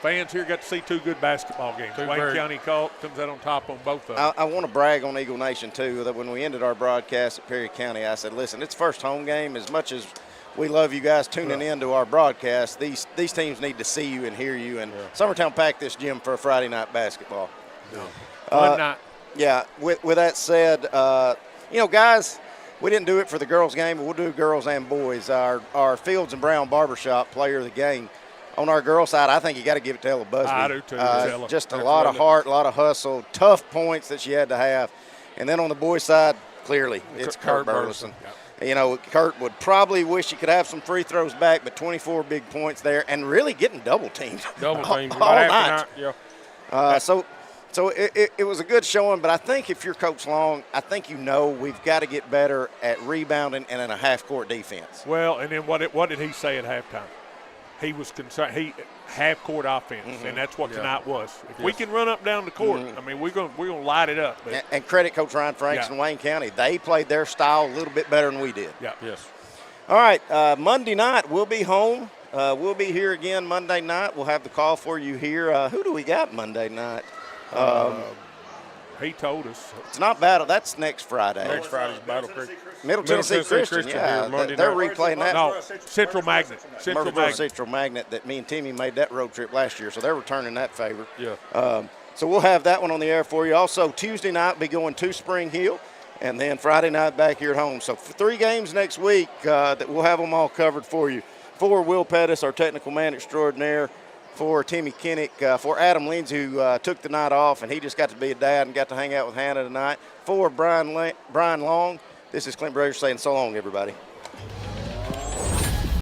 Speaker 2: fans here got to see 2 good basketball games. Wayne County comes out on top on both of them.
Speaker 3: I want to brag on Eagle Nation, too, that when we ended our broadcast at Perry County, I said, listen, it's first home game. As much as we love you guys tuning in to our broadcast, these teams need to see you and hear you. And Summertown packed this gym for a Friday night basketball.
Speaker 2: Fun night.
Speaker 3: Yeah, with that said, guys, we didn't do it for the girls' game, but we'll do girls and boys. Our Fields and Brown Barbershop player of the game. On our girls' side, I think you got to give it to Ella Busby.
Speaker 2: I do too.
Speaker 3: Just a lot of heart, a lot of hustle, tough points that she had to have. And then on the boys' side, clearly, it's Kurt Burleson. Kurt would probably wish he could have some free throws back, but 24 big points there and really getting double teamed.
Speaker 4: All
Speaker 3: night.
Speaker 4: Yeah.
Speaker 3: So it was a good showing, but I think if you're Coach Long, I think we've got to get better at rebounding and in a half-court defense.
Speaker 2: Well, and then what did he say at halftime? he was concerned. He half-court offense, and that's what tonight was. If we can run up and down the court, I mean, we're gonna light it up. But
Speaker 3: and credit Coach Ryan Franks in Wayne County. They played their style a little bit better than we did.
Speaker 2: Yeah.
Speaker 4: Yes.
Speaker 3: All right, Monday night we'll be home. We'll be here again Monday night. We'll have the call for you here. Who do we got Monday night?
Speaker 2: He told us.
Speaker 3: It's not Battle. That's next Friday.
Speaker 4: Next Friday's Battle Creek.
Speaker 3: Middle Tennessee Christian. Yeah, they're replaying that.
Speaker 2: No, Central Magnet.
Speaker 3: Central Magnet that me and Timmy made that road trip last year, so they're returning that favor.
Speaker 4: Yeah.
Speaker 3: So we'll have that one on the air for you. Also, Tuesday night be going to Spring Hill, and then Friday night back here at home. So 3 games next week that we'll have them all covered for you. For Will Pettis, our technical man extraordinaire, for Timmy Kinnick, for Adam Lindsay, who took the night off, and he just got to be a dad and got to hang out with Hannah tonight. For Brian Long, this is Clint Brazier saying so long, everybody.